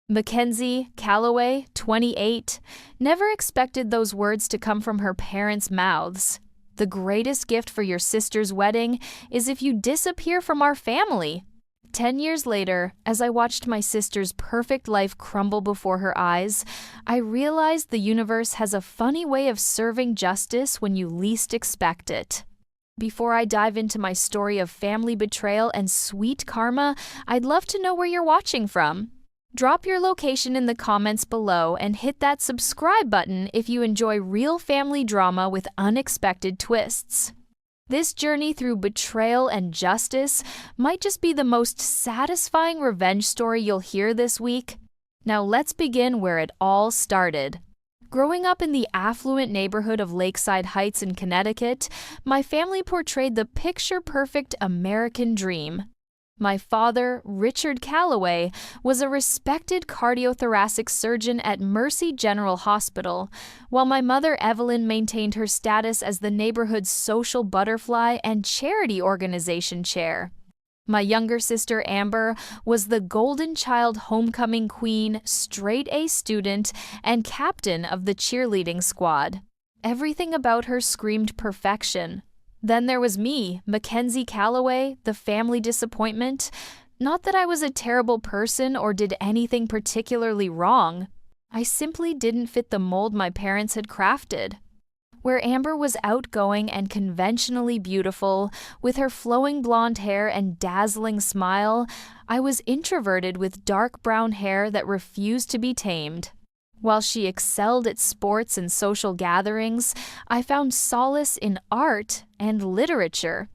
Mackenzie Calloway, 28, never expected those words to come from her parents' mouths. The greatest gift for your sister's wedding is if you disappear from our family. 10 years later, as I watched my sister's perfect life crumble before her eyes, I realized the universe has a funny way of serving justice when you least expect it. Before I dive into my story of family betrayal and sweet karma, I'd love to know where you're watching from. Drop your location in the comments below and hit that subscribe button if you enjoy real family drama with unexpected twists. This journey through betrayal and justice might just be the most satisfying revenge story you'll hear this week. Now let's begin where it all started. Growing up in the affluent neighborhood of Lakeside Heights in Connecticut, my family portrayed the picture-perfect American dream. My father, Richard Calloway, was a respected cardiothoracic surgeon at Mercy General Hospital, while my mother, Evelyn, maintained her status as the neighborhood's social butterfly and charity organization chair. My younger sister, Amber, was the golden child homecoming queen, straight-A student, and captain of the cheerleading squad. Everything about her screamed perfection. Then there was me, Mackenzie Calloway, the family disappointment. Not that I was a terrible person or did anything particularly wrong. I simply didn't fit the mold my parents had crafted. Where Amber was outgoing and conventionally beautiful, with her flowing blonde hair and dazzling smile, I was introverted with dark brown hair that refused to be tamed. While she excelled at sports and social gatherings, I found solace in art and literature.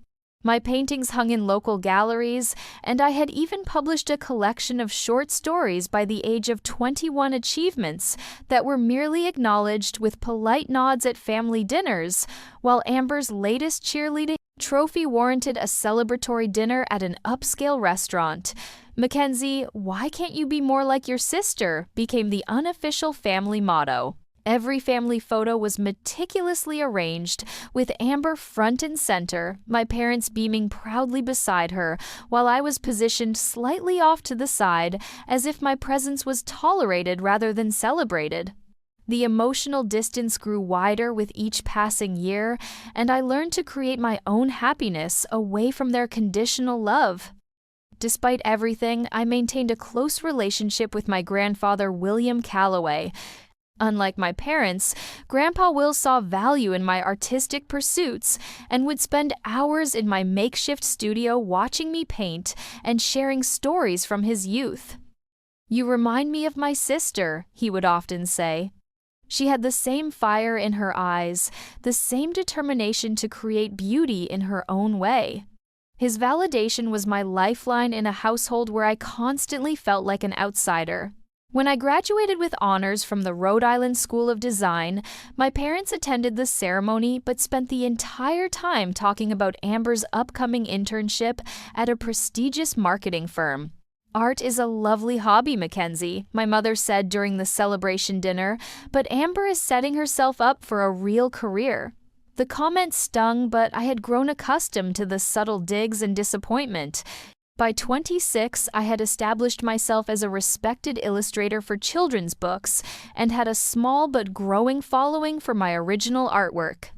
My paintings hung in local galleries, and I had even published a collection of short stories by the age of 21 achievements that were merely acknowledged with polite nods at family dinners, while Amber's latest cheerleading trophy warranted a celebratory dinner at an upscale restaurant. Mackenzie, why can't you be more like your sister? Became the unofficial family motto. Every family photo was meticulously arranged, with Amber front and center, my parents beaming proudly beside her, while I was positioned slightly off to the side, as if my presence was tolerated rather than celebrated. The emotional distance grew wider with each passing year, and I learned to create my own happiness away from their conditional love. Despite everything, I maintained a close relationship with my grandfather, William Calloway. Unlike my parents, Grandpa Will saw value in my artistic pursuits and would spend hours in my makeshift studio watching me paint and sharing stories from his youth. "You remind me of my sister," he would often say. She had the same fire in her eyes, the same determination to create beauty in her own way. His validation was my lifeline in a household where I constantly felt like an outsider. When I graduated with honors from the Rhode Island School of Design, my parents attended the ceremony but spent the entire time talking about Amber's upcoming internship at a prestigious marketing firm. "Art is a lovely hobby, Mackenzie," my mother said during the celebration dinner, "but Amber is setting herself up for a real career." The comment stung, but I had grown accustomed to the subtle digs and disappointment. By 26, I had established myself as a respected illustrator for children's books and had a small but growing following for my original artwork.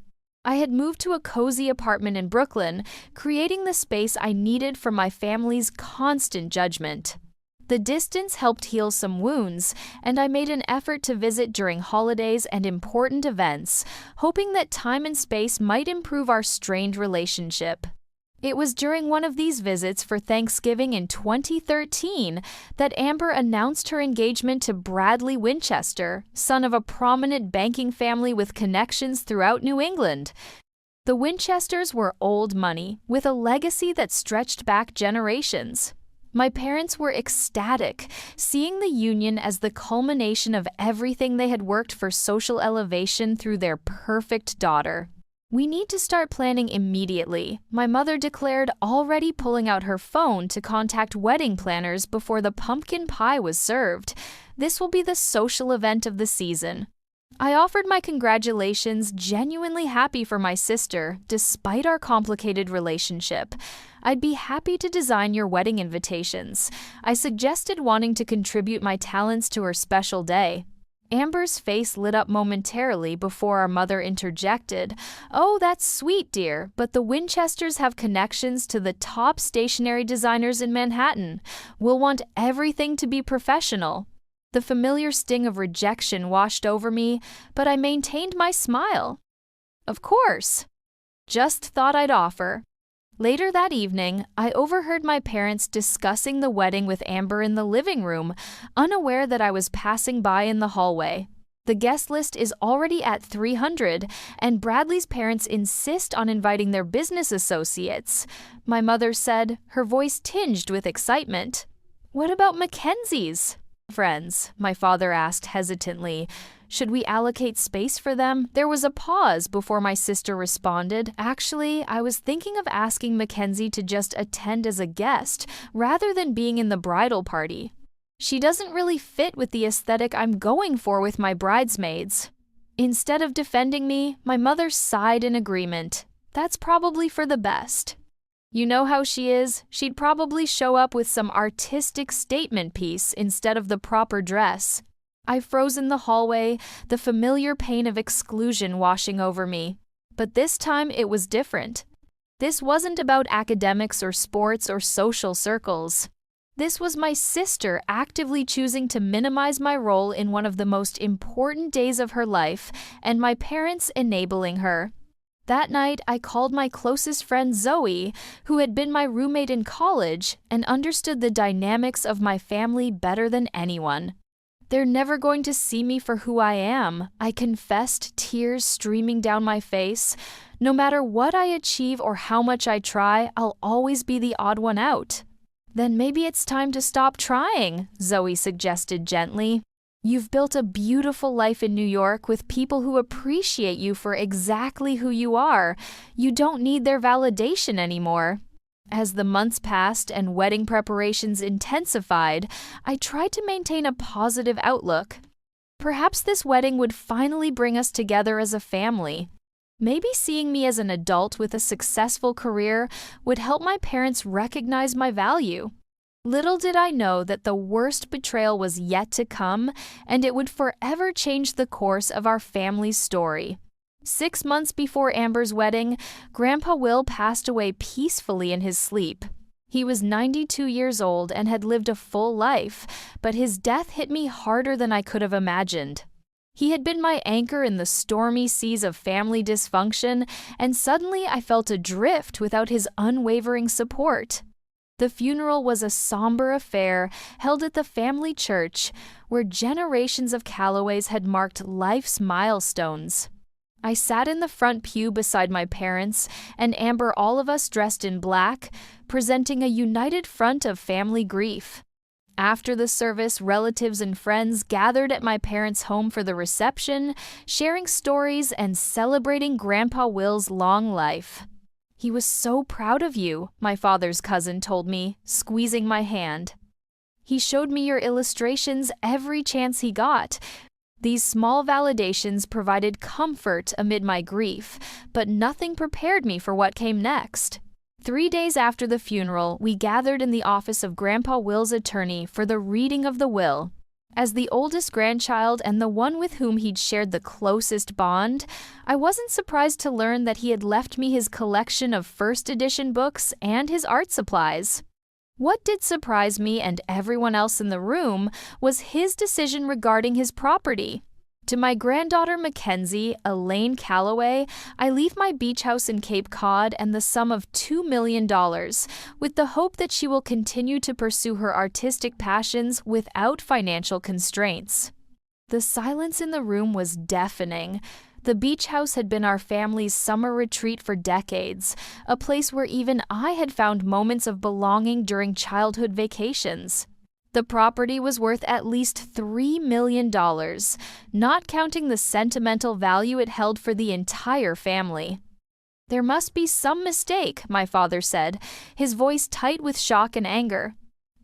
I had moved to a cozy apartment in Brooklyn, creating the space I needed from my family's constant judgment. The distance helped heal some wounds, and I made an effort to visit during holidays and important events, hoping that time and space might improve our strained relationship. It was during one of these visits for Thanksgiving in 2013 that Amber announced her engagement to Bradley Winchester, son of a prominent banking family with connections throughout New England. The Winchesters were old money, with a legacy that stretched back generations. My parents were ecstatic, seeing the union as the culmination of everything they had worked for social elevation through their perfect daughter. "We need to start planning immediately," my mother declared, already pulling out her phone to contact wedding planners before the pumpkin pie was served. "This will be the social event of the season." I offered my congratulations, genuinely happy for my sister, despite our complicated relationship. I'd be happy to design your wedding invitations. I suggested wanting to contribute my talents to her special day. Amber's face lit up momentarily before our mother interjected, "Oh, that's sweet, dear, but the Winchesters have connections to the top stationery designers in Manhattan. We'll want everything to be professional." The familiar sting of rejection washed over me, but I maintained my smile. "Of course." Just thought I'd offer. Later that evening, I overheard my parents discussing the wedding with Amber in the living room, unaware that I was passing by in the hallway. The guest list is already at 300, and Bradley's parents insist on inviting their business associates, my mother said, her voice tinged with excitement. "What about Mackenzie's friends?" my father asked hesitantly. "Should we allocate space for them?" There was a pause before my sister responded. "Actually, I was thinking of asking Mackenzie to just attend as a guest, rather than being in the bridal party. She doesn't really fit with the aesthetic I'm going for with my bridesmaids." Instead of defending me, my mother sighed in agreement. "That's probably for the best. You know how she is. She'd probably show up with some artistic statement piece instead of the proper dress." I froze in the hallway, the familiar pain of exclusion washing over me. But this time it was different. This wasn't about academics or sports or social circles. This was my sister actively choosing to minimize my role in one of the most important days of her life, and my parents enabling her. That night, I called my closest friend Zoe, who had been my roommate in college, and understood the dynamics of my family better than anyone. "They're never going to see me for who I am," I confessed, tears streaming down my face. "No matter what I achieve or how much I try, I'll always be the odd one out." "Then maybe it's time to stop trying," Zoe suggested gently. "You've built a beautiful life in New York with people who appreciate you for exactly who you are. You don't need their validation anymore." As the months passed and wedding preparations intensified, I tried to maintain a positive outlook. Perhaps this wedding would finally bring us together as a family. Maybe seeing me as an adult with a successful career would help my parents recognize my value. Little did I know that the worst betrayal was yet to come, and it would forever change the course of our family's story. 6 months before Amber's wedding, Grandpa Will passed away peacefully in his sleep. He was 92 years old and had lived a full life, but his death hit me harder than I could have imagined. He had been my anchor in the stormy seas of family dysfunction, and suddenly I felt adrift without his unwavering support. The funeral was a somber affair held at the family church, where generations of Callaways had marked life's milestones. I sat in the front pew beside my parents, and Amber, all of us dressed in black, presenting a united front of family grief. After the service, relatives and friends gathered at my parents' home for the reception, sharing stories and celebrating Grandpa Will's long life. "He was so proud of you," my father's cousin told me, squeezing my hand. "He showed me your illustrations every chance he got." These small validations provided comfort amid my grief, but nothing prepared me for what came next. 3 days after the funeral, we gathered in the office of Grandpa Will's attorney for the reading of the will. As the oldest grandchild and the one with whom he'd shared the closest bond, I wasn't surprised to learn that he had left me his collection of first edition books and his art supplies. What did surprise me and everyone else in the room was his decision regarding his property. To my granddaughter Mackenzie, Elaine Calloway, I leave my beach house in Cape Cod and the sum of $2 million, with the hope that she will continue to pursue her artistic passions without financial constraints. The silence in the room was deafening. The beach house had been our family's summer retreat for decades, a place where even I had found moments of belonging during childhood vacations. The property was worth at least $3 million, not counting the sentimental value it held for the entire family. "There must be some mistake," my father said, his voice tight with shock and anger.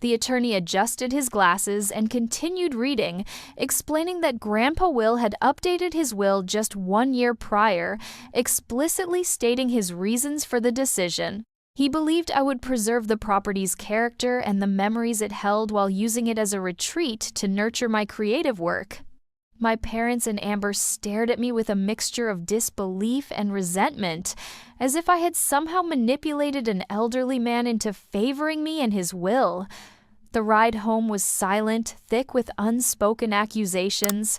The attorney adjusted his glasses and continued reading, explaining that Grandpa Will had updated his will just 1 year prior, explicitly stating his reasons for the decision. He believed I would preserve the property's character and the memories it held while using it as a retreat to nurture my creative work. My parents and Amber stared at me with a mixture of disbelief and resentment, as if I had somehow manipulated an elderly man into favoring me in his will. The ride home was silent, thick with unspoken accusations.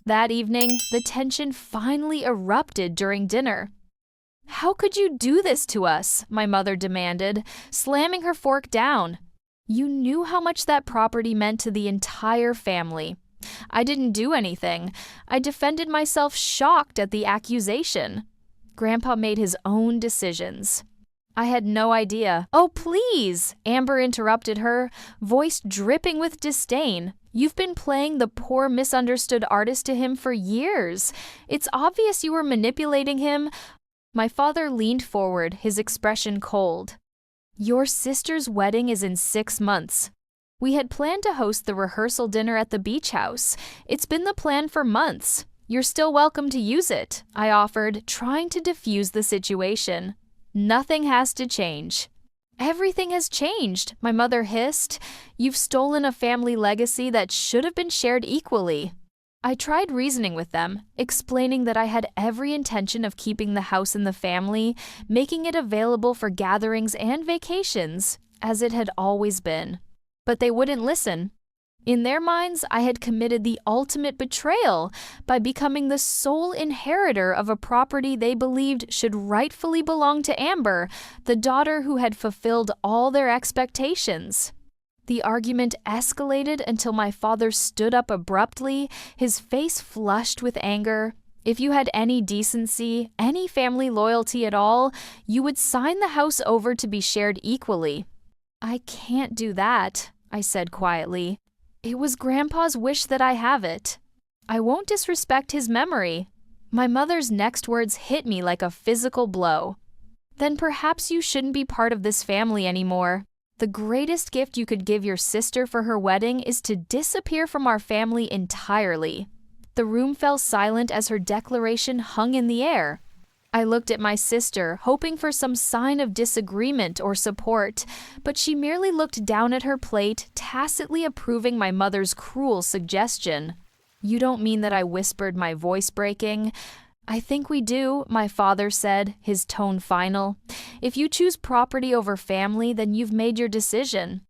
That evening, the tension finally erupted during dinner. "How could you do this to us?" my mother demanded, slamming her fork down. "You knew how much that property meant to the entire family." "I didn't do anything. I defended myself, shocked at the accusation." Grandpa made his own decisions. "I had no idea." "Oh, please!" Amber interrupted her, voice dripping with disdain. "You've been playing the poor misunderstood artist to him for years. It's obvious you were manipulating him." My father leaned forward, his expression cold. "Your sister's wedding is in 6 months. We had planned to host the rehearsal dinner at the beach house. It's been the plan for months. You're still welcome to use it," I offered, trying to diffuse the situation. "Nothing has to change." "Everything has changed," my mother hissed. "You've stolen a family legacy that should have been shared equally." I tried reasoning with them, explaining that I had every intention of keeping the house in the family, making it available for gatherings and vacations, as it had always been. But they wouldn't listen. In their minds, I had committed the ultimate betrayal by becoming the sole inheritor of a property they believed should rightfully belong to Amber, the daughter who had fulfilled all their expectations. The argument escalated until my father stood up abruptly, his face flushed with anger. "If you had any decency, any family loyalty at all, you would sign the house over to be shared equally." "I can't do that," I said quietly. "It was Grandpa's wish that I have it. I won't disrespect his memory." My mother's next words hit me like a physical blow. "Then perhaps you shouldn't be part of this family anymore. The greatest gift you could give your sister for her wedding is to disappear from our family entirely." The room fell silent as her declaration hung in the air. I looked at my sister, hoping for some sign of disagreement or support, but she merely looked down at her plate, tacitly approving my mother's cruel suggestion. "You don't mean that?" I whispered, my voice breaking. "I think we do," my father said, his tone final. "If you choose property over family, then you've made your decision."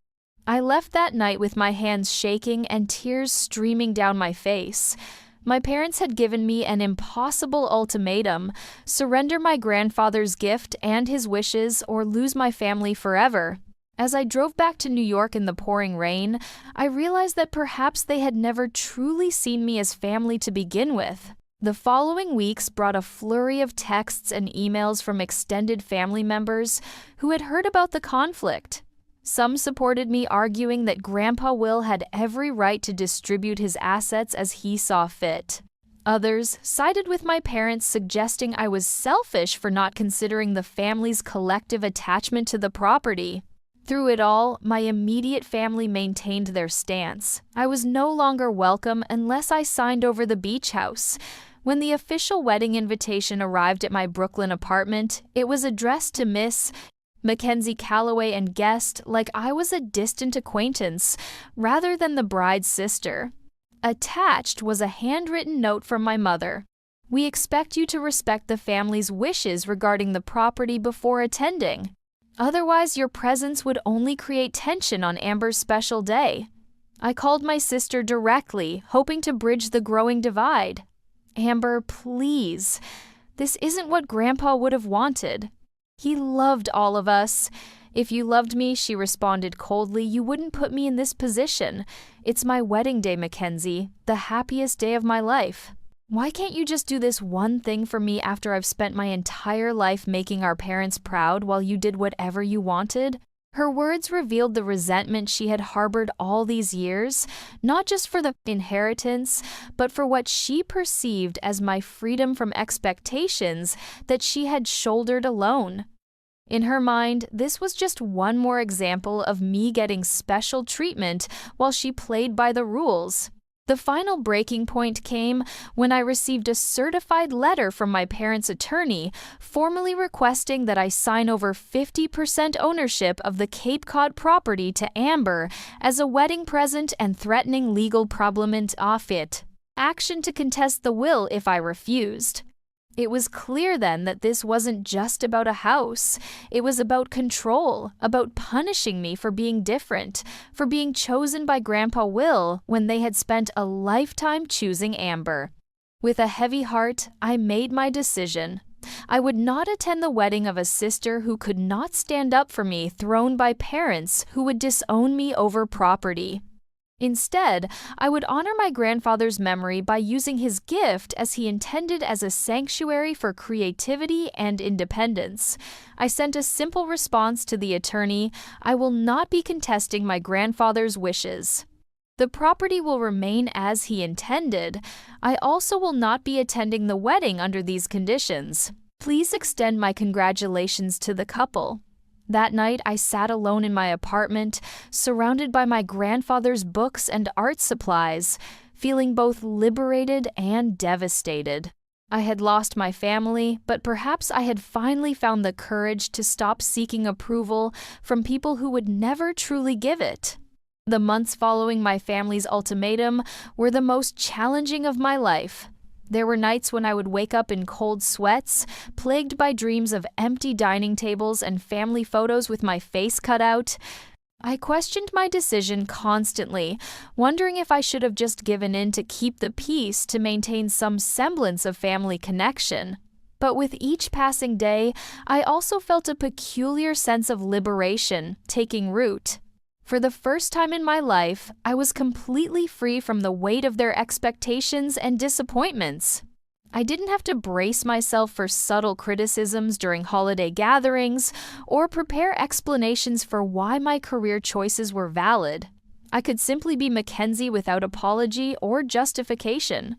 I left that night with my hands shaking and tears streaming down my face. My parents had given me an impossible ultimatum: surrender my grandfather's gift and his wishes or lose my family forever. As I drove back to New York in the pouring rain, I realized that perhaps they had never truly seen me as family to begin with. The following weeks brought a flurry of texts and emails from extended family members who had heard about the conflict. Some supported me, arguing that Grandpa Will had every right to distribute his assets as he saw fit. Others sided with my parents, suggesting I was selfish for not considering the family's collective attachment to the property. Through it all, my immediate family maintained their stance. I was no longer welcome unless I signed over the beach house. When the official wedding invitation arrived at my Brooklyn apartment, it was addressed to Miss Mackenzie Calloway and guest, like I was a distant acquaintance, rather than the bride's sister. Attached was a handwritten note from my mother. "We expect you to respect the family's wishes regarding the property before attending. Otherwise, your presence would only create tension on Amber's special day." I called my sister directly, hoping to bridge the growing divide. "Amber, please. This isn't what Grandpa would have wanted. He loved all of us. If you loved me," she responded coldly, "you wouldn't put me in this position. It's my wedding day, Mackenzie, the happiest day of my life. Why can't you just do this one thing for me after I've spent my entire life making our parents proud while you did whatever you wanted?" Her words revealed the resentment she had harbored all these years, not just for the inheritance, but for what she perceived as my freedom from expectations that she had shouldered alone. In her mind, this was just one more example of me getting special treatment while she played by the rules. The final breaking point came when I received a certified letter from my parents' attorney formally requesting that I sign over 50% ownership of the Cape Cod property to Amber as a wedding present and threatening legal probament off it. Action to contest the will if I refused. It was clear then that this wasn't just about a house. It was about control, about punishing me for being different, for being chosen by Grandpa Will when they had spent a lifetime choosing Amber. With a heavy heart, I made my decision. I would not attend the wedding of a sister who could not stand up for me, thrown by parents who would disown me over property. Instead, I would honor my grandfather's memory by using his gift as he intended as a sanctuary for creativity and independence. I sent a simple response to the attorney: I will not be contesting my grandfather's wishes. The property will remain as he intended. I also will not be attending the wedding under these conditions. Please extend my congratulations to the couple. That night, I sat alone in my apartment, surrounded by my grandfather's books and art supplies, feeling both liberated and devastated. I had lost my family, but perhaps I had finally found the courage to stop seeking approval from people who would never truly give it. The months following my family's ultimatum were the most challenging of my life. There were nights when I would wake up in cold sweats, plagued by dreams of empty dining tables and family photos with my face cut out. I questioned my decision constantly, wondering if I should have just given in to keep the peace to maintain some semblance of family connection. But with each passing day, I also felt a peculiar sense of liberation taking root. For the first time in my life, I was completely free from the weight of their expectations and disappointments. I didn't have to brace myself for subtle criticisms during holiday gatherings or prepare explanations for why my career choices were valid. I could simply be Mackenzie without apology or justification.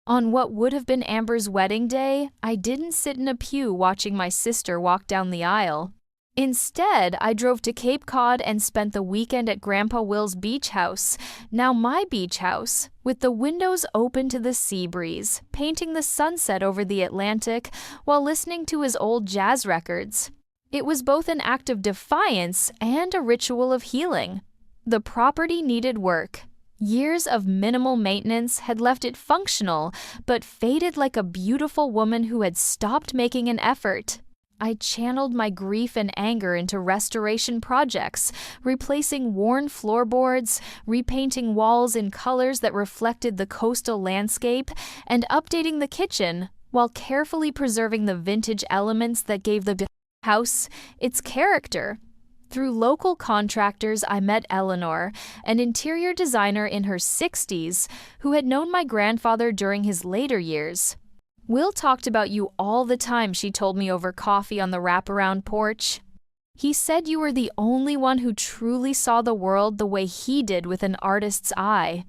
On what would have been Amber's wedding day, I didn't sit in a pew watching my sister walk down the aisle. Instead, I drove to Cape Cod and spent the weekend at Grandpa Will's beach house, now my beach house, with the windows open to the sea breeze, painting the sunset over the Atlantic while listening to his old jazz records. It was both an act of defiance and a ritual of healing. The property needed work. Years of minimal maintenance had left it functional, but faded like a beautiful woman who had stopped making an effort. I channeled my grief and anger into restoration projects, replacing worn floorboards, repainting walls in colors that reflected the coastal landscape, and updating the kitchen, while carefully preserving the vintage elements that gave the house its character. Through local contractors, I met Eleanor, an interior designer in her 60s, who had known my grandfather during his later years. Will talked about you all the time, she told me over coffee on the wraparound porch. He said you were the only one who truly saw the world the way he did with an artist's eye.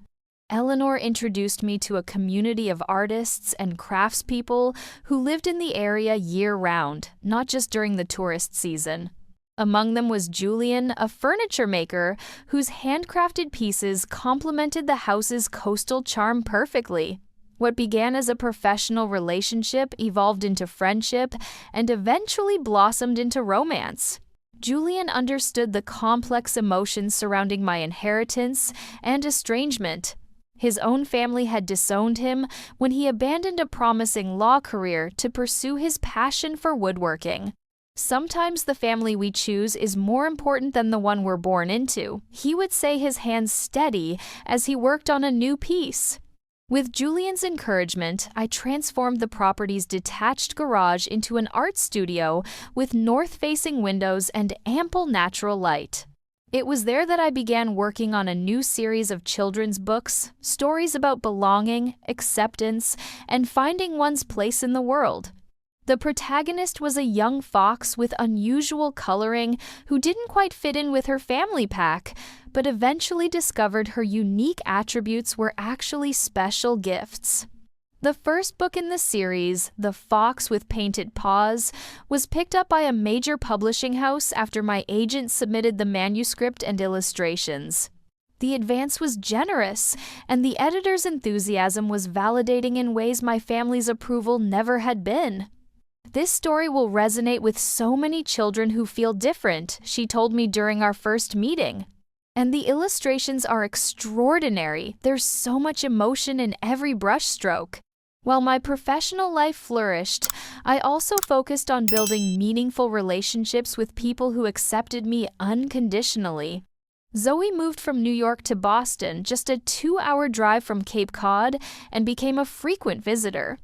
Eleanor introduced me to a community of artists and craftspeople who lived in the area year-round, not just during the tourist season. Among them was Julian, a furniture maker whose handcrafted pieces complemented the house's coastal charm perfectly. What began as a professional relationship evolved into friendship and eventually blossomed into romance. Julian understood the complex emotions surrounding my inheritance and estrangement. His own family had disowned him when he abandoned a promising law career to pursue his passion for woodworking. Sometimes the family we choose is more important than the one we're born into, he would say, his hands steady as he worked on a new piece. With Julian's encouragement, I transformed the property's detached garage into an art studio with north-facing windows and ample natural light. It was there that I began working on a new series of children's books, stories about belonging, acceptance, and finding one's place in the world. The protagonist was a young fox with unusual coloring who didn't quite fit in with her family pack, but eventually discovered her unique attributes were actually special gifts. The first book in the series, The Fox with Painted Paws, was picked up by a major publishing house after my agent submitted the manuscript and illustrations. The advance was generous, and the editor's enthusiasm was validating in ways my family's approval never had been. "This story will resonate with so many children who feel different," she told me during our first meeting. "And the illustrations are extraordinary. There's so much emotion in every brushstroke." While my professional life flourished, I also focused on building meaningful relationships with people who accepted me unconditionally. Zoe moved from New York to Boston, just a 2-hour drive from Cape Cod, and became a frequent visitor.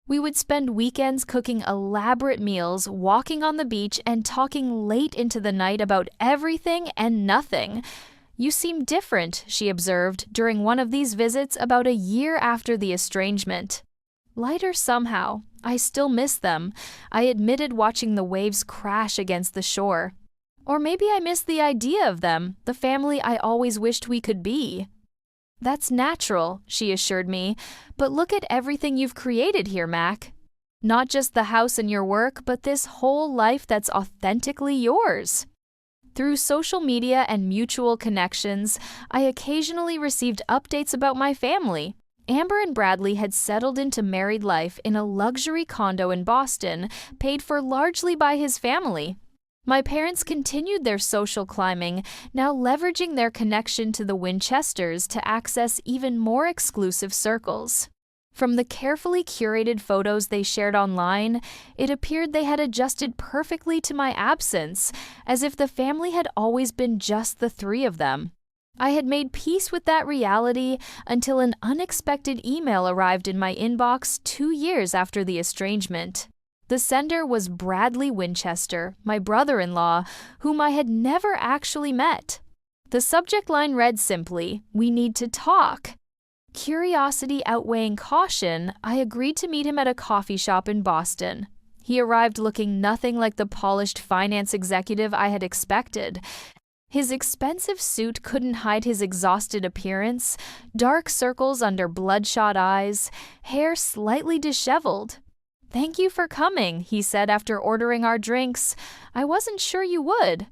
We would spend weekends cooking elaborate meals, walking on the beach, and talking late into the night about everything and nothing. "You seem different," she observed during one of these visits about a year after the estrangement. "Lighter somehow. I still miss them," I admitted, watching the waves crash against the shore. "Or maybe I miss the idea of them, the family I always wished we could be." "That's natural," she assured me, "but look at everything you've created here, Mac. Not just the house and your work, but this whole life that's authentically yours." Through social media and mutual connections, I occasionally received updates about my family. Amber and Bradley had settled into married life in a luxury condo in Boston, paid for largely by his family. My parents continued their social climbing, now leveraging their connection to the Winchesters to access even more exclusive circles. From the carefully curated photos they shared online, it appeared they had adjusted perfectly to my absence, as if the family had always been just the three of them. I had made peace with that reality until an unexpected email arrived in my inbox 2 years after the estrangement. The sender was Bradley Winchester, my brother-in-law, whom I had never actually met. The subject line read simply, "We need to talk." Curiosity outweighing caution, I agreed to meet him at a coffee shop in Boston. He arrived looking nothing like the polished finance executive I had expected. His expensive suit couldn't hide his exhausted appearance, dark circles under bloodshot eyes, hair slightly disheveled. "Thank you for coming," he said after ordering our drinks. "I wasn't sure you would."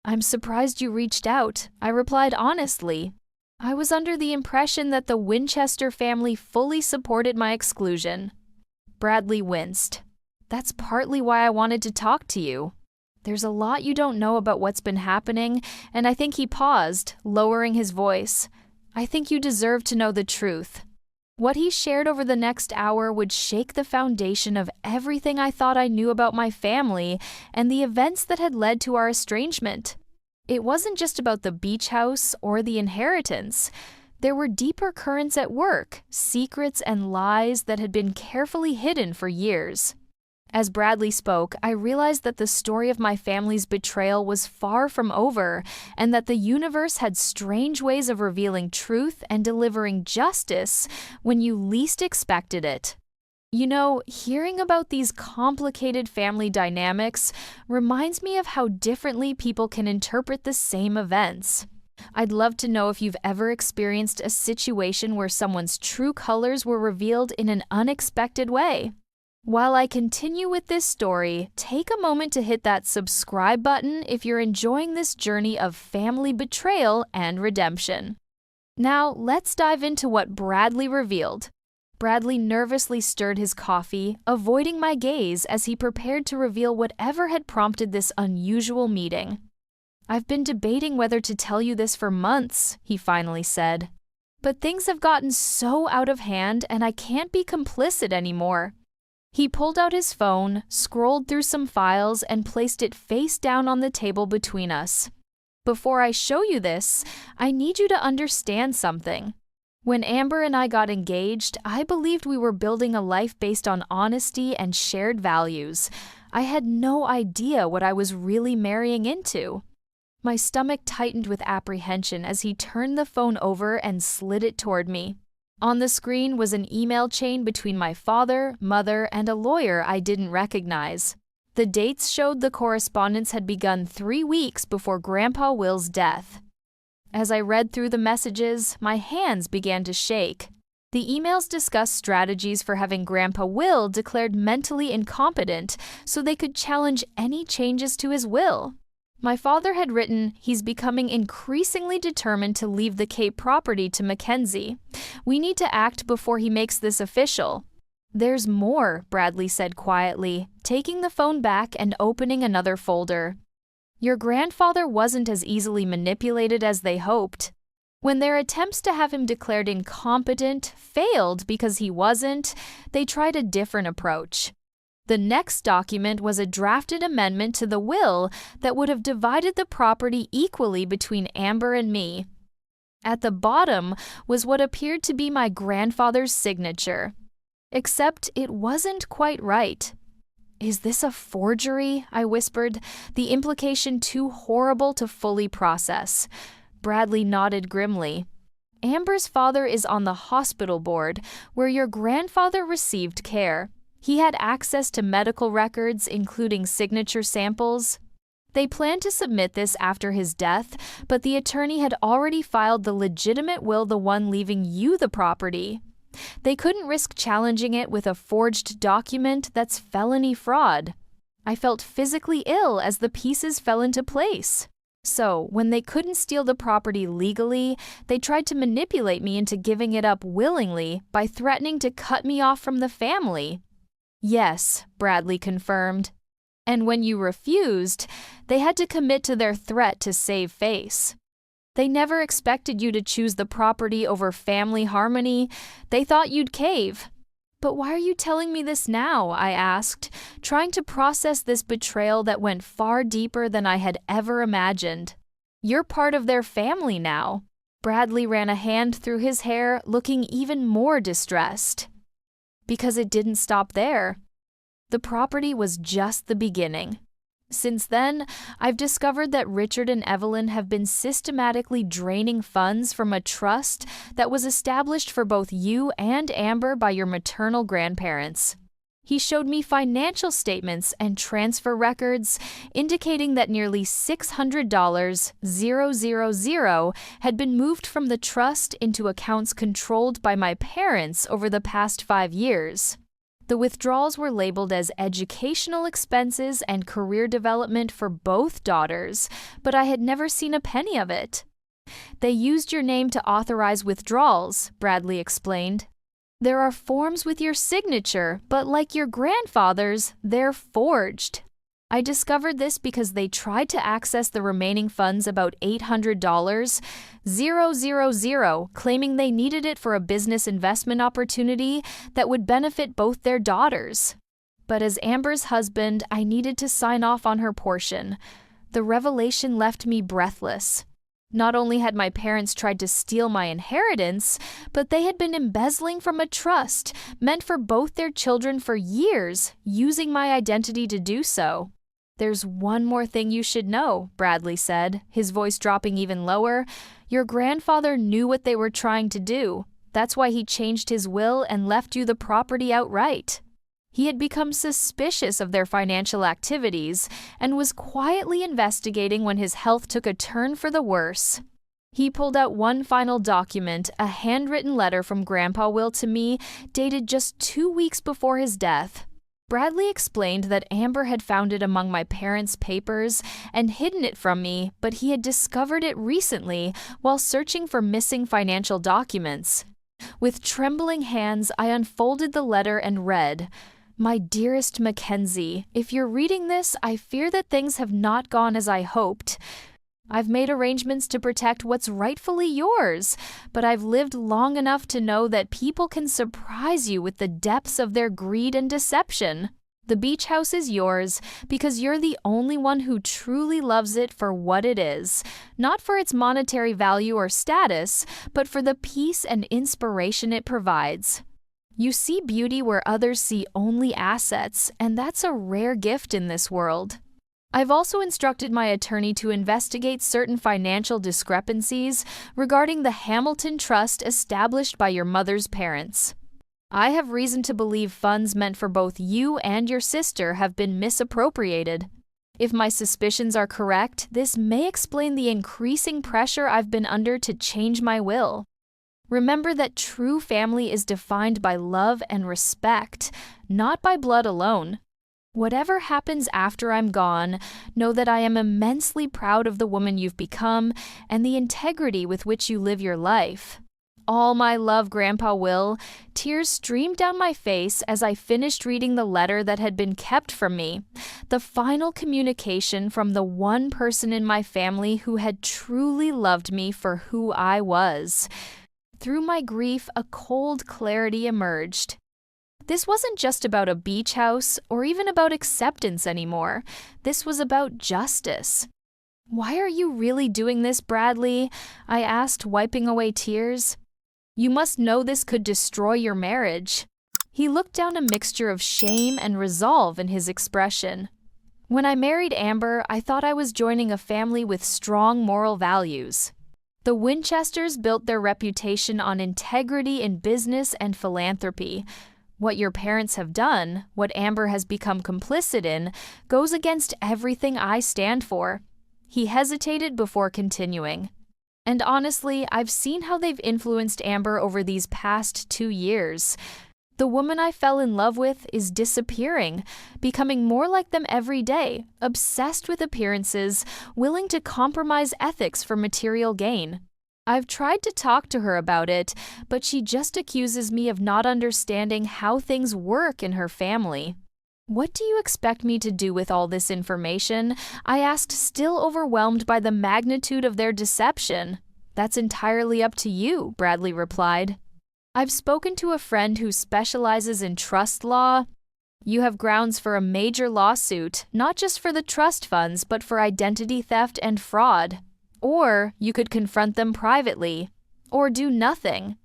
"I'm surprised you reached out," I replied honestly. I was under the impression that the Winchester family fully supported my exclusion. Bradley winced. "That's partly why I wanted to talk to you. There's a lot you don't know about what's been happening," and I think he paused, lowering his voice. "I think you deserve to know the truth." What he shared over the next hour would shake the foundation of everything I thought I knew about my family and the events that had led to our estrangement. It wasn't just about the beach house or the inheritance. There were deeper currents at work, secrets and lies that had been carefully hidden for years. As Bradley spoke, I realized that the story of my family's betrayal was far from over, and that the universe had strange ways of revealing truth and delivering justice when you least expected it. You know, hearing about these complicated family dynamics reminds me of how differently people can interpret the same events. I'd love to know if you've ever experienced a situation where someone's true colors were revealed in an unexpected way. While I continue with this story, take a moment to hit that subscribe button if you're enjoying this journey of family betrayal and redemption. Now, let's dive into what Bradley revealed. Bradley nervously stirred his coffee, avoiding my gaze as he prepared to reveal whatever had prompted this unusual meeting. "I've been debating whether to tell you this for months," he finally said. "But things have gotten so out of hand and I can't be complicit anymore." He pulled out his phone, scrolled through some files, and placed it face down on the table between us. "Before I show you this, I need you to understand something. When Amber and I got engaged, I believed we were building a life based on honesty and shared values. I had no idea what I was really marrying into." My stomach tightened with apprehension as he turned the phone over and slid it toward me. On the screen was an email chain between my father, mother, and a lawyer I didn't recognize. The dates showed the correspondence had begun 3 weeks before Grandpa Will's death. As I read through the messages, my hands began to shake. The emails discussed strategies for having Grandpa Will declared mentally incompetent so they could challenge any changes to his will. My father had written, "He's becoming increasingly determined to leave the Cape property to Mackenzie. We need to act before he makes this official." "There's more," Bradley said quietly, taking the phone back and opening another folder. "Your grandfather wasn't as easily manipulated as they hoped. When their attempts to have him declared incompetent failed because he wasn't, they tried a different approach. The next document was a drafted amendment to the will that would have divided the property equally between Amber and me. At the bottom was what appeared to be my grandfather's signature. Except it wasn't quite right. "Is this a forgery?" I whispered, the implication too horrible to fully process. Bradley nodded grimly. "Amber's father is on the hospital board, where your grandfather received care. He had access to medical records, including signature samples. They planned to submit this after his death, but the attorney had already filed the legitimate will, the one leaving you the property. They couldn't risk challenging it with a forged document that's felony fraud." I felt physically ill as the pieces fell into place. So, when they couldn't steal the property legally, they tried to manipulate me into giving it up willingly by threatening to cut me off from the family. "Yes," Bradley confirmed. "And when you refused, they had to commit to their threat to save face. They never expected you to choose the property over family harmony. They thought you'd cave." "But why are you telling me this now?" I asked, trying to process this betrayal that went far deeper than I had ever imagined. "You're part of their family now." Bradley ran a hand through his hair, looking even more distressed. "Because it didn't stop there. The property was just the beginning. Since then, I've discovered that Richard and Evelyn have been systematically draining funds from a trust that was established for both you and Amber by your maternal grandparents. He showed me financial statements and transfer records indicating that nearly $600,000 had been moved from the trust into accounts controlled by my parents over the past 5 years. The withdrawals were labeled as educational expenses and career development for both daughters, but I had never seen a penny of it. They used your name to authorize withdrawals," Bradley explained. "There are forms with your signature, but like your grandfather's, they're forged. I discovered this because they tried to access the remaining funds, about $800,000, claiming they needed it for a business investment opportunity that would benefit both their daughters. But as Amber's husband, I needed to sign off on her portion. The revelation left me breathless. Not only had my parents tried to steal my inheritance, but they had been embezzling from a trust meant for both their children for years, using my identity to do so. "There's one more thing you should know," Bradley said, his voice dropping even lower. "Your grandfather knew what they were trying to do. That's why he changed his will and left you the property outright. He had become suspicious of their financial activities and was quietly investigating when his health took a turn for the worse. He pulled out one final document, a handwritten letter from Grandpa Will to me, dated just 2 weeks before his death. Bradley explained that Amber had found it among my parents' papers and hidden it from me, but he had discovered it recently while searching for missing financial documents. With trembling hands, I unfolded the letter and read, "My dearest Mackenzie, if you're reading this, I fear that things have not gone as I hoped. I've made arrangements to protect what's rightfully yours, but I've lived long enough to know that people can surprise you with the depths of their greed and deception. The beach house is yours because you're the only one who truly loves it for what it is, not for its monetary value or status, but for the peace and inspiration it provides. You see beauty where others see only assets, and that's a rare gift in this world. I've also instructed my attorney to investigate certain financial discrepancies regarding the Hamilton Trust established by your mother's parents. I have reason to believe funds meant for both you and your sister have been misappropriated. If my suspicions are correct, this may explain the increasing pressure I've been under to change my will. Remember that true family is defined by love and respect, not by blood alone. Whatever happens after I'm gone, know that I am immensely proud of the woman you've become and the integrity with which you live your life. All my love, Grandpa Will. Tears streamed down my face as I finished reading the letter that had been kept from me, the final communication from the one person in my family who had truly loved me for who I was. Through my grief, a cold clarity emerged. This wasn't just about a beach house or even about acceptance anymore. This was about justice. "Why are you really doing this, Bradley?" I asked, wiping away tears. "You must know this could destroy your marriage." He looked down, a mixture of shame and resolve in his expression. "When I married Amber, I thought I was joining a family with strong moral values. The Winchesters built their reputation on integrity in business and philanthropy. What your parents have done, what Amber has become complicit in, goes against everything I stand for." He hesitated before continuing. "And honestly, I've seen how they've influenced Amber over these past 2 years. The woman I fell in love with is disappearing, becoming more like them every day, obsessed with appearances, willing to compromise ethics for material gain. I've tried to talk to her about it, but she just accuses me of not understanding how things work in her family." "What do you expect me to do with all this information?" I asked, still overwhelmed by the magnitude of their deception. "That's entirely up to you," Bradley replied. "I've spoken to a friend who specializes in trust law. You have grounds for a major lawsuit, not just for the trust funds, but for identity theft and fraud. Or you could confront them privately, or do nothing.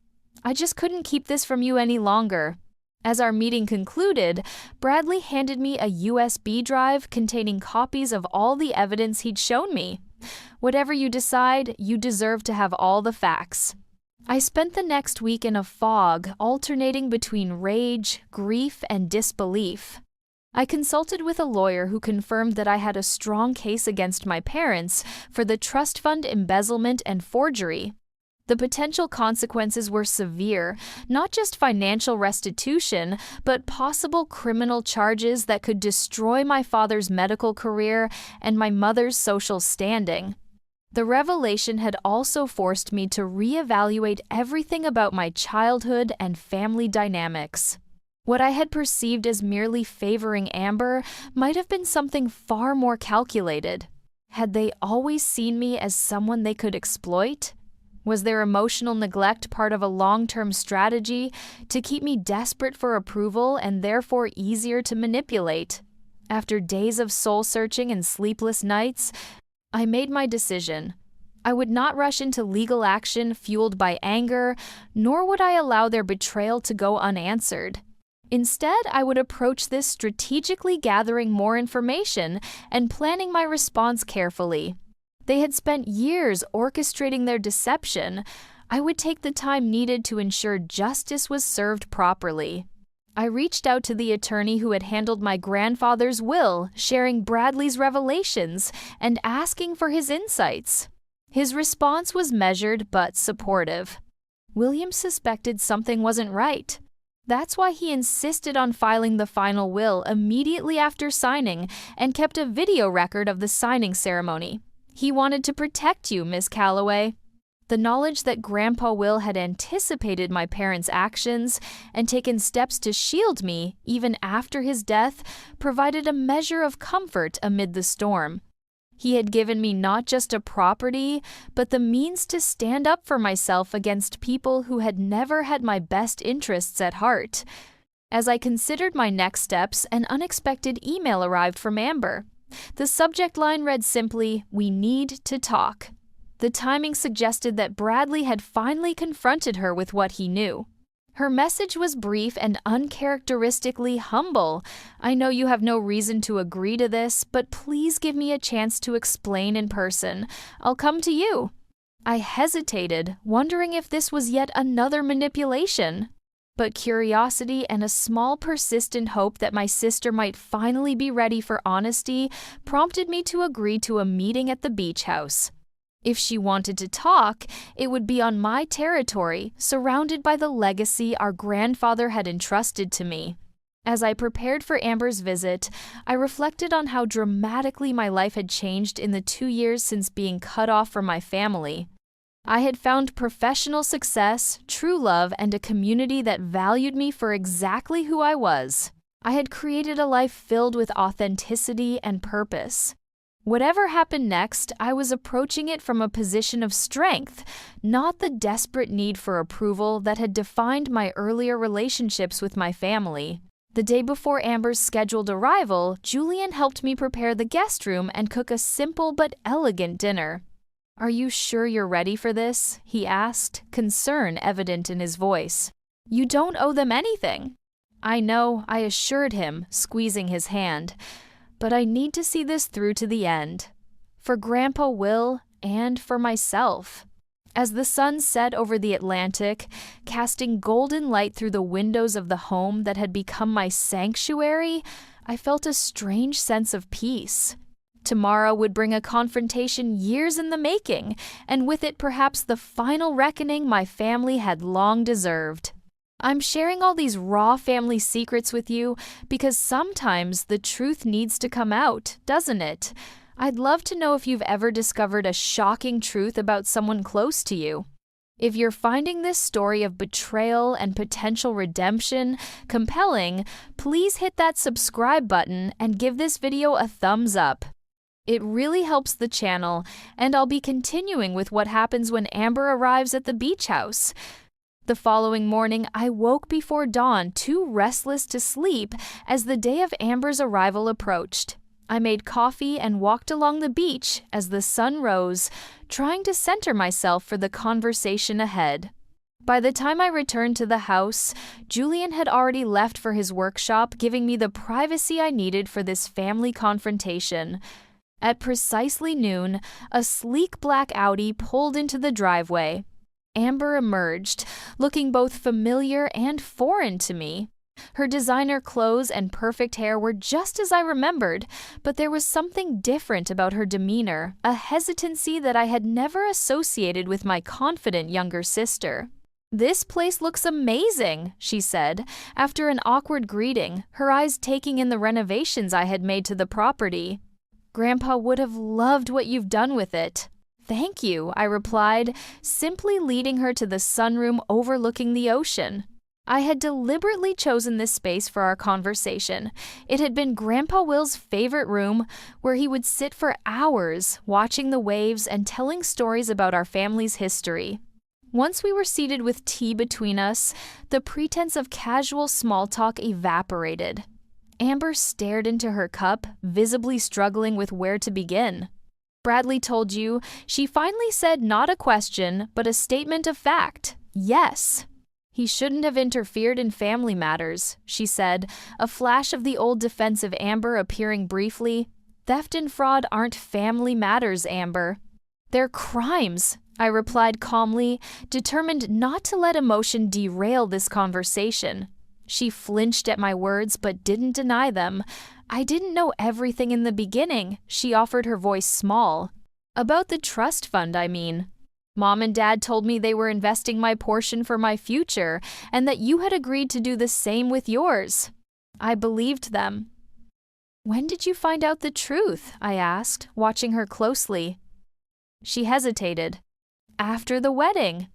I just couldn't keep this from you any longer." As our meeting concluded, Bradley handed me a USB drive containing copies of all the evidence he'd shown me. "Whatever you decide, you deserve to have all the facts." I spent the next week in a fog, alternating between rage, grief, and disbelief. I consulted with a lawyer who confirmed that I had a strong case against my parents for the trust fund embezzlement and forgery. The potential consequences were severe, not just financial restitution, but possible criminal charges that could destroy my father's medical career and my mother's social standing. The revelation had also forced me to reevaluate everything about my childhood and family dynamics. What I had perceived as merely favoring Amber might have been something far more calculated. Had they always seen me as someone they could exploit? Was their emotional neglect part of a long-term strategy to keep me desperate for approval and therefore easier to manipulate? After days of soul-searching and sleepless nights, I made my decision. I would not rush into legal action fueled by anger, nor would I allow their betrayal to go unanswered. Instead, I would approach this strategically, gathering more information and planning my response carefully. They had spent years orchestrating their deception. I would take the time needed to ensure justice was served properly. I reached out to the attorney who had handled my grandfather's will, sharing Bradley's revelations and asking for his insights. His response was measured but supportive. William suspected something wasn't right. That's why he insisted on filing the final will immediately after signing and kept a video record of the signing ceremony. He wanted to protect you, Miss Calloway. The knowledge that Grandpa Will had anticipated my parents' actions and taken steps to shield me, even after his death, provided a measure of comfort amid the storm. He had given me not just a property, but the means to stand up for myself against people who had never had my best interests at heart. As I considered my next steps, an unexpected email arrived from Amber. The subject line read simply, "We need to talk." The timing suggested that Bradley had finally confronted her with what he knew. Her message was brief and uncharacteristically humble. "I know you have no reason to agree to this, but please give me a chance to explain in person. I'll come to you." I hesitated, wondering if this was yet another manipulation. But curiosity and a small persistent hope that my sister might finally be ready for honesty prompted me to agree to a meeting at the beach house. If she wanted to talk, it would be on my territory, surrounded by the legacy our grandfather had entrusted to me. As I prepared for Amber's visit, I reflected on how dramatically my life had changed in the 2 years since being cut off from my family. I had found professional success, true love, and a community that valued me for exactly who I was. I had created a life filled with authenticity and purpose. Whatever happened next, I was approaching it from a position of strength, not the desperate need for approval that had defined my earlier relationships with my family. The day before Amber's scheduled arrival, Julian helped me prepare the guest room and cook a simple but elegant dinner. "Are you sure you're ready for this?" he asked, concern evident in his voice. "You don't owe them anything." "I know," I assured him, squeezing his hand. "But I need to see this through to the end. For Grandpa Will and for myself." As the sun set over the Atlantic, casting golden light through the windows of the home that had become my sanctuary, I felt a strange sense of peace. Tomorrow would bring a confrontation years in the making, and with it perhaps the final reckoning my family had long deserved. I'm sharing all these raw family secrets with you because sometimes the truth needs to come out, doesn't it? I'd love to know if you've ever discovered a shocking truth about someone close to you. If you're finding this story of betrayal and potential redemption compelling, please hit that subscribe button and give this video a thumbs up. It really helps the channel, and I'll be continuing with what happens when Amber arrives at the beach house. The following morning, I woke before dawn, too restless to sleep as the day of Amber's arrival approached. I made coffee and walked along the beach as the sun rose, trying to center myself for the conversation ahead. By the time I returned to the house, Julian had already left for his workshop, giving me the privacy I needed for this family confrontation. At precisely noon, a sleek black Audi pulled into the driveway. Amber emerged, looking both familiar and foreign to me. Her designer clothes and perfect hair were just as I remembered, but there was something different about her demeanor, a hesitancy that I had never associated with my confident younger sister. "This place looks amazing," she said, after an awkward greeting, her eyes taking in the renovations I had made to the property. "Grandpa would have loved what you've done with it." "Thank you," I replied, simply leading her to the sunroom overlooking the ocean. I had deliberately chosen this space for our conversation. It had been Grandpa Will's favorite room, where he would sit for hours, watching the waves and telling stories about our family's history. Once we were seated with tea between us, the pretense of casual small talk evaporated. Amber stared into her cup, visibly struggling with where to begin. "Bradley told you," she finally said, not a question, but a statement of fact. "Yes." "He shouldn't have interfered in family matters," she said, a flash of the old defensive Amber appearing briefly. "Theft and fraud aren't family matters, Amber." "They're crimes," I replied calmly, determined not to let emotion derail this conversation. She flinched at my words but didn't deny them. "I didn't know everything in the beginning," she offered, her voice small. "About the trust fund, I mean. Mom and Dad told me they were investing my portion for my future and that you had agreed to do the same with yours." I believed them. "When did you find out the truth?" I asked, watching her closely. She hesitated. "After the wedding.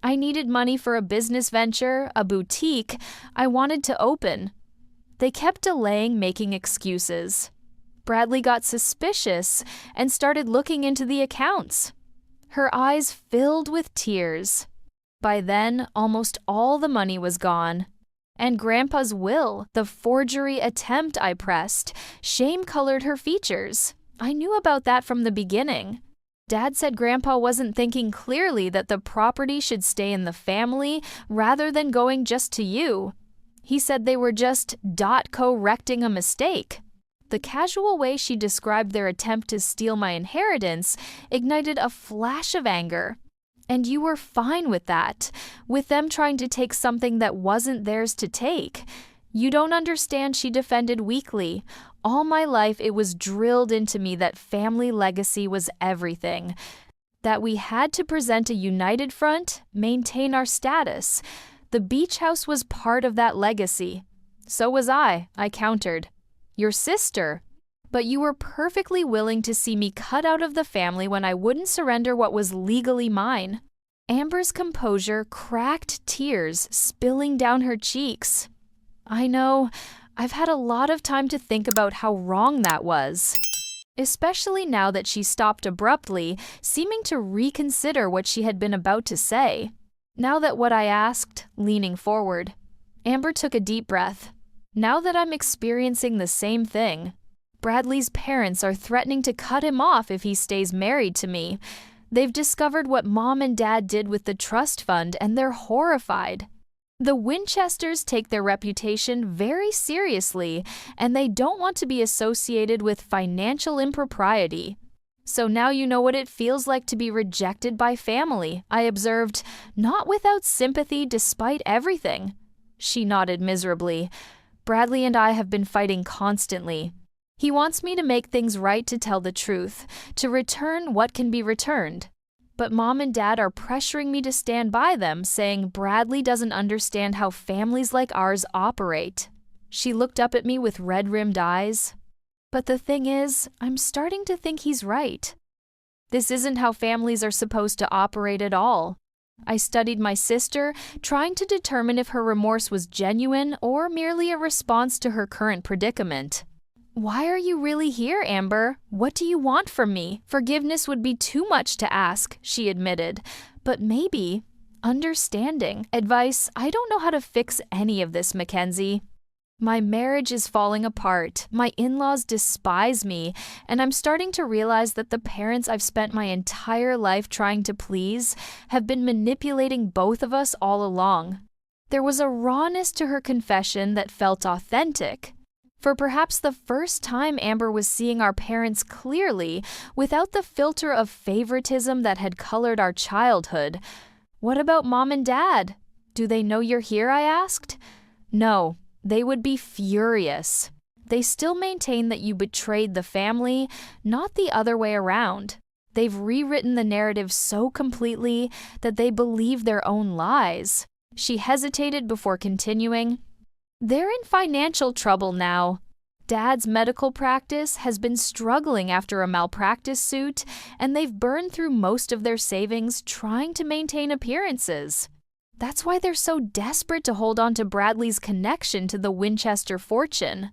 I needed money for a business venture, a boutique I wanted to open. They kept delaying making excuses. Bradley got suspicious and started looking into the accounts." Her eyes filled with tears. By then, almost all the money was gone. And Grandpa's will, the forgery attempt I pressed, shame-colored her features. I knew about that from the beginning. Dad said Grandpa wasn't thinking clearly, that the property should stay in the family rather than going just to you. He said they were just correcting a mistake. The casual way she described their attempt to steal my inheritance ignited a flash of anger. "And you were fine with that, with them trying to take something that wasn't theirs to take. You don't understand," she defended weakly. "All my life it was drilled into me that family legacy was everything. That we had to present a united front, maintain our status. The beach house was part of that legacy. So was I countered. Your sister. But you were perfectly willing to see me cut out of the family when I wouldn't surrender what was legally mine. Amber's composure cracked tears spilling down her cheeks. I know, I've had a lot of time to think about how wrong that was. Especially now that she stopped abruptly, seeming to reconsider what she had been about to say. Now that what I asked, leaning forward. Amber took a deep breath. Now that I'm experiencing the same thing. Bradley's parents are threatening to cut him off if he stays married to me. They've discovered what Mom and Dad did with the trust fund, and they're horrified. The Winchesters take their reputation very seriously, and they don't want to be associated with financial impropriety. So now you know what it feels like to be rejected by family, I observed, not without sympathy despite everything. She nodded miserably. Bradley and I have been fighting constantly. He wants me to make things right, to tell the truth, to return what can be returned. But Mom and Dad are pressuring me to stand by them, saying Bradley doesn't understand how families like ours operate. She looked up at me with red-rimmed eyes. But the thing is, I'm starting to think he's right. This isn't how families are supposed to operate at all. I studied my sister, trying to determine if her remorse was genuine or merely a response to her current predicament. Why are you really here, Amber? What do you want from me? Forgiveness would be too much to ask, she admitted. But maybe understanding. Advice. I don't know how to fix any of this, Mackenzie. My marriage is falling apart. My in-laws despise me, and I'm starting to realize that the parents I've spent my entire life trying to please have been manipulating both of us all along. There was a rawness to her confession that felt authentic. For perhaps the first time, Amber was seeing our parents clearly, without the filter of favoritism that had colored our childhood. What about Mom and Dad? Do they know you're here, I asked. No, they would be furious. They still maintain that you betrayed the family, not the other way around. They've rewritten the narrative so completely that they believe their own lies. She hesitated before continuing. They're in financial trouble now. Dad's medical practice has been struggling after a malpractice suit, and they've burned through most of their savings trying to maintain appearances. That's why they're so desperate to hold on to Bradley's connection to the Winchester fortune.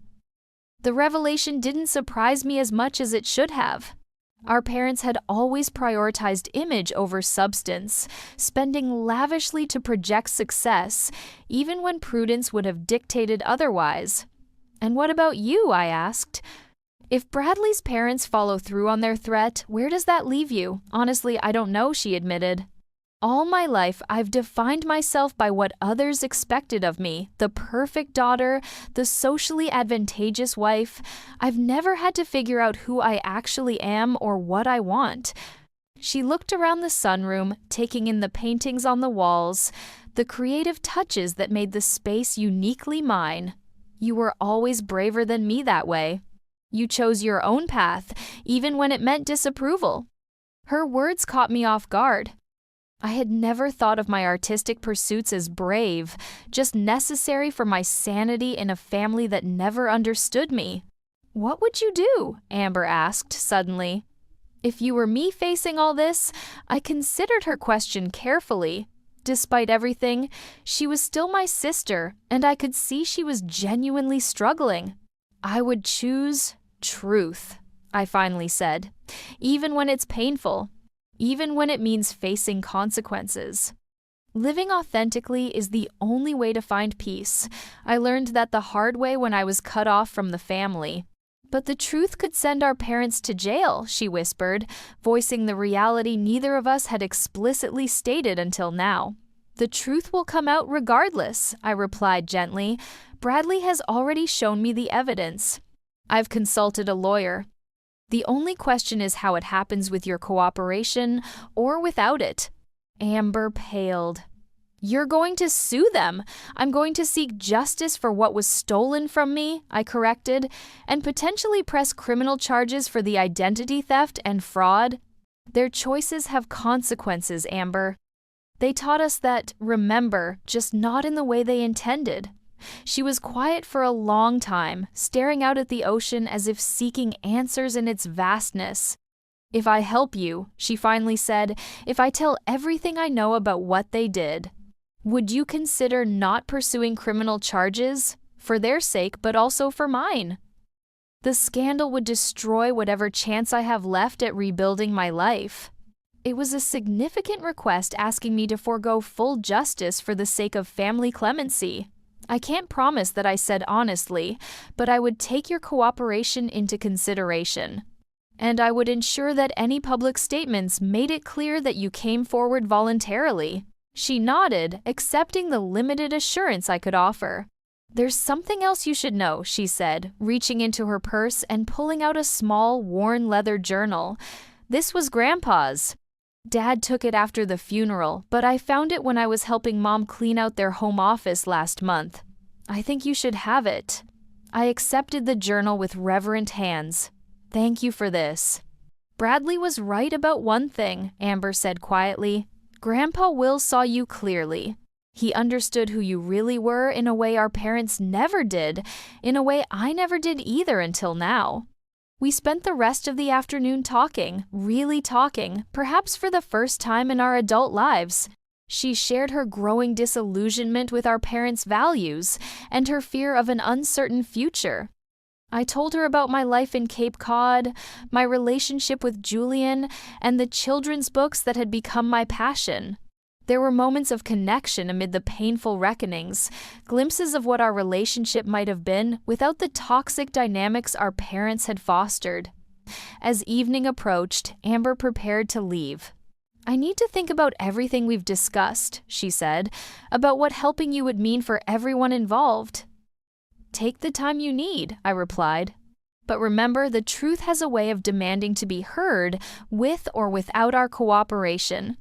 The revelation didn't surprise me as much as it should have. Our parents had always prioritized image over substance, spending lavishly to project success, even when prudence would have dictated otherwise. And what about you, I asked. If Bradley's parents follow through on their threat, where does that leave you? Honestly, I don't know, she admitted. All my life, I've defined myself by what others expected of me, the perfect daughter, the socially advantageous wife. I've never had to figure out who I actually am or what I want. She looked around the sunroom, taking in the paintings on the walls, the creative touches that made the space uniquely mine. You were always braver than me that way. You chose your own path, even when it meant disapproval. Her words caught me off guard. I had never thought of my artistic pursuits as brave, just necessary for my sanity in a family that never understood me. What would you do? Amber asked suddenly. If you were me facing all this, I considered her question carefully. Despite everything, she was still my sister, and I could see she was genuinely struggling. I would choose truth, I finally said, even when it's painful. Even when it means facing consequences. Living authentically is the only way to find peace. I learned that the hard way when I was cut off from the family. But the truth could send our parents to jail, she whispered, voicing the reality neither of us had explicitly stated until now. The truth will come out regardless, I replied gently. Bradley has already shown me the evidence. I've consulted a lawyer. The only question is how it happens with your cooperation or without it. Amber paled. You're going to sue them. I'm going to seek justice for what was stolen from me, I corrected, and potentially press criminal charges for the identity theft and fraud. Their choices have consequences, Amber. They taught us that, remember, just not in the way they intended. She was quiet for a long time, staring out at the ocean as if seeking answers in its vastness. "If I help you," she finally said, "if I tell everything I know about what they did, would you consider not pursuing criminal charges? For their sake, but also for mine. The scandal would destroy whatever chance I have left at rebuilding my life." It was a significant request asking me to forego full justice for the sake of family clemency. I can't promise that I said honestly, but I would take your cooperation into consideration. And I would ensure that any public statements made it clear that you came forward voluntarily. She nodded, accepting the limited assurance I could offer. "There's something else you should know," she said, reaching into her purse and pulling out a small, worn leather journal. This was Grandpa's. Dad took it after the funeral, but I found it when I was helping Mom clean out their home office last month. I think you should have it. I accepted the journal with reverent hands. "Thank you for this." "Bradley was right about one thing," Amber said quietly. "Grandpa Will saw you clearly. He understood who you really were in a way our parents never did, in a way I never did either until now." We spent the rest of the afternoon talking, really talking, perhaps for the first time in our adult lives. She shared her growing disillusionment with our parents' values and her fear of an uncertain future. I told her about my life in Cape Cod, my relationship with Julian, and the children's books that had become my passion. There were moments of connection amid the painful reckonings, glimpses of what our relationship might have been without the toxic dynamics our parents had fostered. As evening approached, Amber prepared to leave. "I need to think about everything we've discussed," she said, "about what helping you would mean for everyone involved." "Take the time you need," I replied. "But remember, the truth has a way of demanding to be heard with or without our cooperation."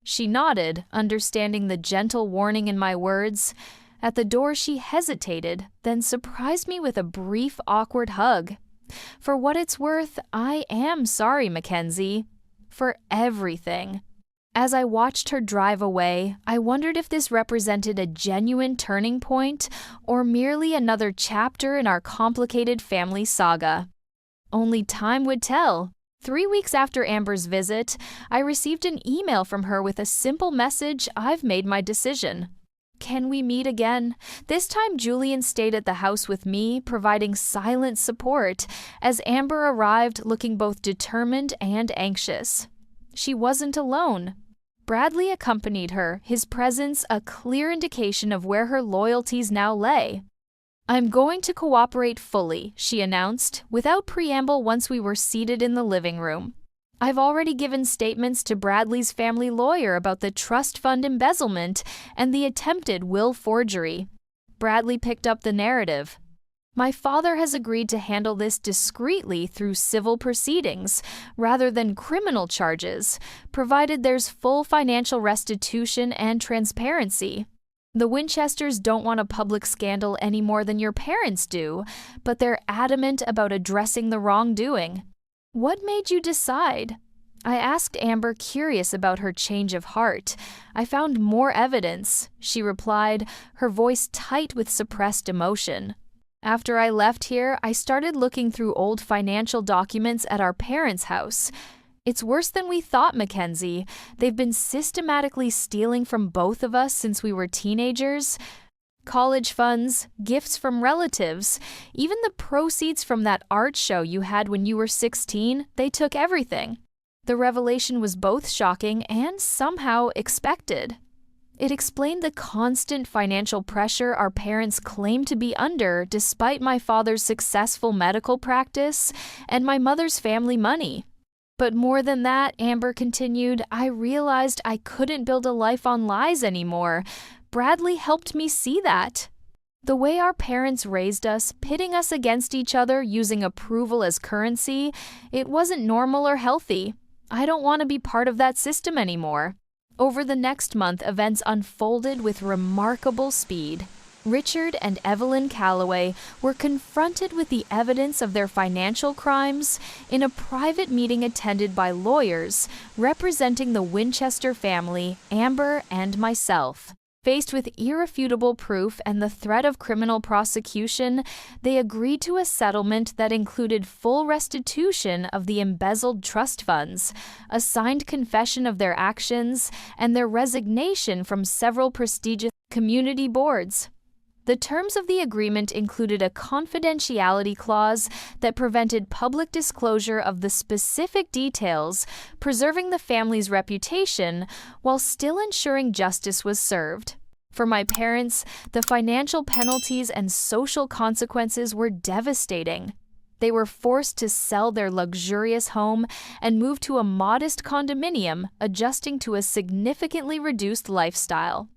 She nodded, understanding the gentle warning in my words. At the door she hesitated, then surprised me with a brief, awkward hug. "For what it's worth, I am sorry, Mackenzie. For everything." As I watched her drive away, I wondered if this represented a genuine turning point or merely another chapter in our complicated family saga. Only time would tell. 3 weeks after Amber's visit, I received an email from her with a simple message: "I've made my decision. Can we meet again?" This time Julian stayed at the house with me, providing silent support, as Amber arrived looking both determined and anxious. She wasn't alone. Bradley accompanied her, his presence a clear indication of where her loyalties now lay. "I'm going to cooperate fully," she announced, without preamble once we were seated in the living room. "I've already given statements to Bradley's family lawyer about the trust fund embezzlement and the attempted will forgery." Bradley picked up the narrative. "My father has agreed to handle this discreetly through civil proceedings, rather than criminal charges, provided there's full financial restitution and transparency. The Winchesters don't want a public scandal any more than your parents do, but they're adamant about addressing the wrongdoing." "What made you decide?" I asked Amber, curious about her change of heart. "I found more evidence," she replied, her voice tight with suppressed emotion. "After I left here, I started looking through old financial documents at our parents' house. It's worse than we thought, Mackenzie. They've been systematically stealing from both of us since we were teenagers. College funds, gifts from relatives, even the proceeds from that art show you had when you were 16, they took everything." The revelation was both shocking and somehow expected. It explained the constant financial pressure our parents claimed to be under despite my father's successful medical practice and my mother's family money. "But more than that," Amber continued, "I realized I couldn't build a life on lies anymore. Bradley helped me see that. The way our parents raised us, pitting us against each other using approval as currency, it wasn't normal or healthy. I don't want to be part of that system anymore." Over the next month, events unfolded with remarkable speed. Richard and Evelyn Calloway were confronted with the evidence of their financial crimes in a private meeting attended by lawyers representing the Winchester family, Amber, and myself. Faced with irrefutable proof and the threat of criminal prosecution, they agreed to a settlement that included full restitution of the embezzled trust funds, a signed confession of their actions, and their resignation from several prestigious community boards. The terms of the agreement included a confidentiality clause that prevented public disclosure of the specific details, preserving the family's reputation while still ensuring justice was served. For my parents, the financial penalties and social consequences were devastating. They were forced to sell their luxurious home and move to a modest condominium, adjusting to a significantly reduced lifestyle.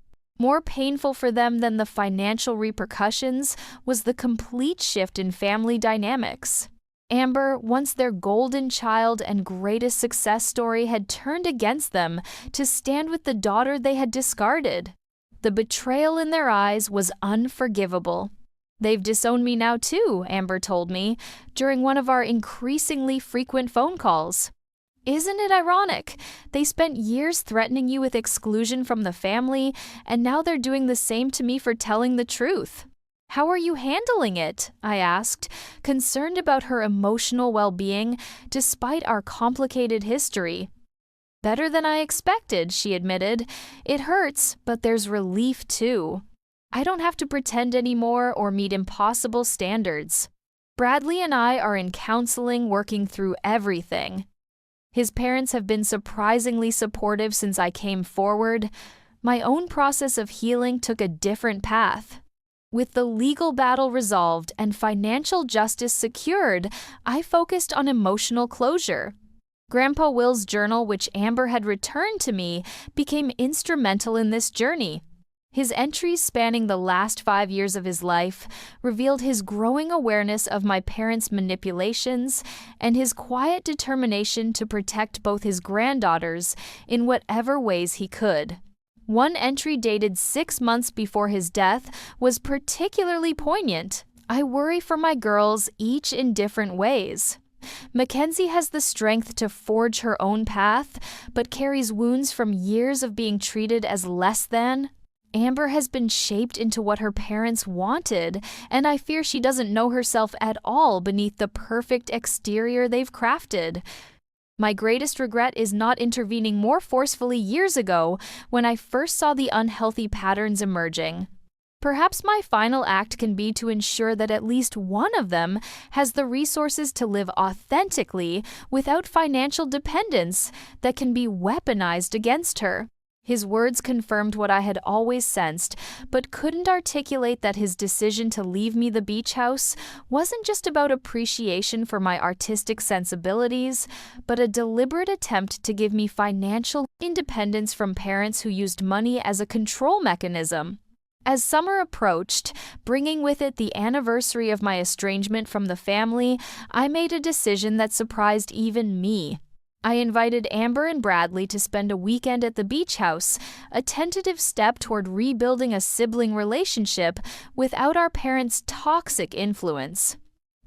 More painful for them than the financial repercussions was the complete shift in family dynamics. Amber, once their golden child and greatest success story, had turned against them to stand with the daughter they had discarded. The betrayal in their eyes was unforgivable. "They've disowned me now too," Amber told me, during one of our increasingly frequent phone calls. "Isn't it ironic? They spent years threatening you with exclusion from the family, and now they're doing the same to me for telling the truth. How are you handling it?" I asked, concerned about her emotional well-being despite our complicated history. "Better than I expected," she admitted. "It hurts, but there's relief too. I don't have to pretend anymore or meet impossible standards. Bradley and I are in counseling working through everything. His parents have been surprisingly supportive since I came forward. My own process of healing took a different path. With the legal battle resolved and financial justice secured, I focused on emotional closure. Grandpa Will's journal, which Amber had returned to me, became instrumental in this journey. His entries spanning the last 5 years of his life revealed his growing awareness of my parents' manipulations and his quiet determination to protect both his granddaughters in whatever ways he could. One entry dated 6 months before his death was particularly poignant. "I worry for my girls, each in different ways. Mackenzie has the strength to forge her own path, but carries wounds from years of being treated as less than. Amber has been shaped into what her parents wanted, and I fear she doesn't know herself at all beneath the perfect exterior they've crafted. My greatest regret is not intervening more forcefully years ago when I first saw the unhealthy patterns emerging. Perhaps my final act can be to ensure that at least one of them has the resources to live authentically without financial dependence that can be weaponized against her." His words confirmed what I had always sensed, but couldn't articulate that his decision to leave me the beach house wasn't just about appreciation for my artistic sensibilities, but a deliberate attempt to give me financial independence from parents who used money as a control mechanism. As summer approached, bringing with it the anniversary of my estrangement from the family, I made a decision that surprised even me. I invited Amber and Bradley to spend a weekend at the beach house, a tentative step toward rebuilding a sibling relationship without our parents' toxic influence.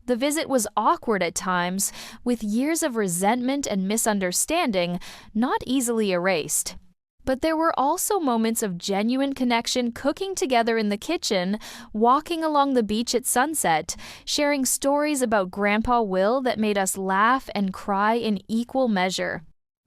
The visit was awkward at times, with years of resentment and misunderstanding not easily erased. But there were also moments of genuine connection, cooking together in the kitchen, walking along the beach at sunset, sharing stories about Grandpa Will that made us laugh and cry in equal measure.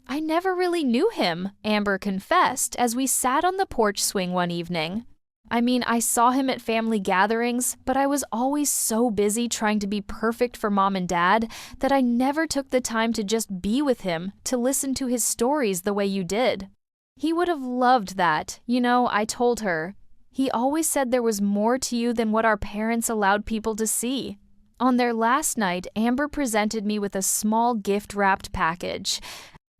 "I never really knew him," Amber confessed as we sat on the porch swing one evening. I saw him at family gatherings, but I was always so busy trying to be perfect for Mom and Dad that I never took the time to just be with him, to listen to his stories the way you did. He would have loved that, I told her. He always said there was more to you than what our parents allowed people to see. On their last night, Amber presented me with a small gift-wrapped package.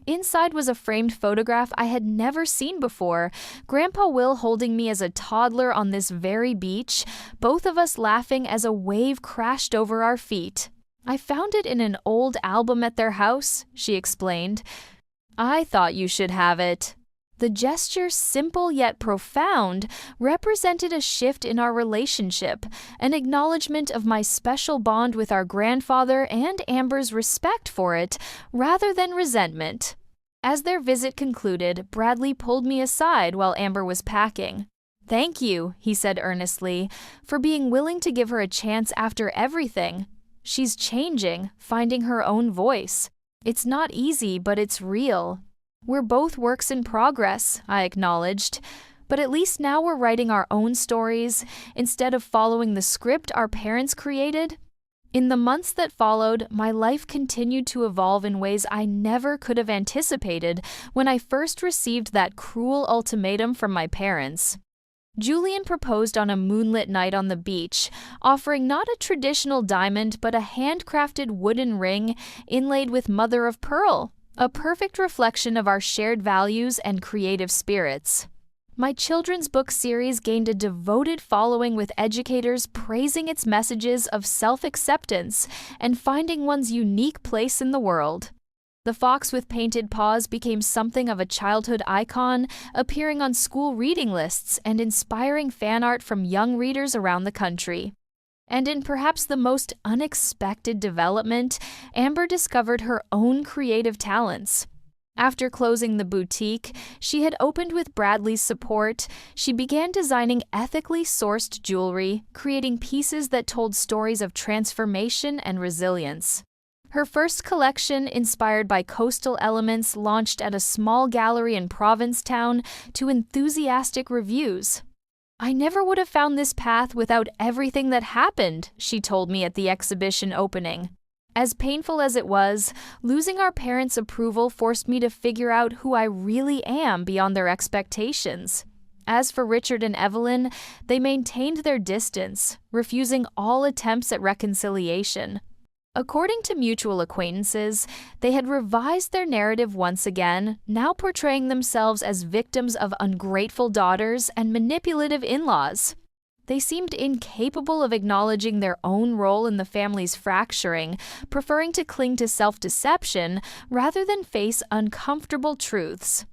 Inside was a framed photograph I had never seen before, Grandpa Will holding me as a toddler on this very beach, both of us laughing as a wave crashed over our feet. "I found it in an old album at their house," she explained. "I thought you should have it." The gesture, simple yet profound, represented a shift in our relationship, an acknowledgement of my special bond with our grandfather and Amber's respect for it, rather than resentment. As their visit concluded, Bradley pulled me aside while Amber was packing. "Thank you," he said earnestly, "for being willing to give her a chance after everything. She's changing, finding her own voice. It's not easy, but it's real." "We're both works in progress," I acknowledged, "but at least now we're writing our own stories instead of following the script our parents created." In the months that followed, my life continued to evolve in ways I never could have anticipated when I first received that cruel ultimatum from my parents. Julian proposed on a moonlit night on the beach, offering not a traditional diamond but a handcrafted wooden ring inlaid with mother of pearl, a perfect reflection of our shared values and creative spirits. My children's book series gained a devoted following, with educators praising its messages of self-acceptance and finding one's unique place in the world. The fox with painted paws became something of a childhood icon, appearing on school reading lists and inspiring fan art from young readers around the country. And in perhaps the most unexpected development, Amber discovered her own creative talents. After closing the boutique she had opened with Bradley's support, she began designing ethically sourced jewelry, creating pieces that told stories of transformation and resilience. Her first collection, inspired by coastal elements, launched at a small gallery in Provincetown to enthusiastic reviews. "I never would have found this path without everything that happened," she told me at the exhibition opening. As painful as it was, losing our parents' approval forced me to figure out who I really am beyond their expectations. As for Richard and Evelyn, they maintained their distance, refusing all attempts at reconciliation. According to mutual acquaintances, they had revised their narrative once again, now portraying themselves as victims of ungrateful daughters and manipulative in-laws. They seemed incapable of acknowledging their own role in the family's fracturing, preferring to cling to self-deception rather than face uncomfortable truths.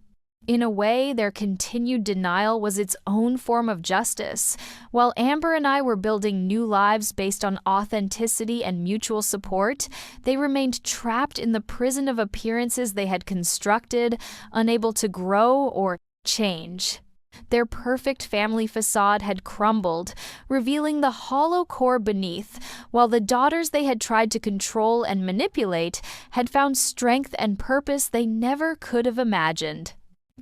In a way, their continued denial was its own form of justice. While Amber and I were building new lives based on authenticity and mutual support, they remained trapped in the prison of appearances they had constructed, unable to grow or change. Their perfect family facade had crumbled, revealing the hollow core beneath, while the daughters they had tried to control and manipulate had found strength and purpose they never could have imagined.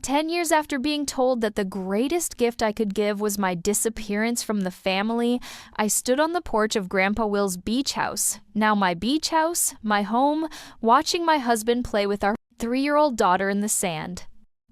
10 years after being told that the greatest gift I could give was my disappearance from the family, I stood on the porch of Grandpa Will's beach house, now my beach house, my home, watching my husband play with our 3-year-old daughter in the sand.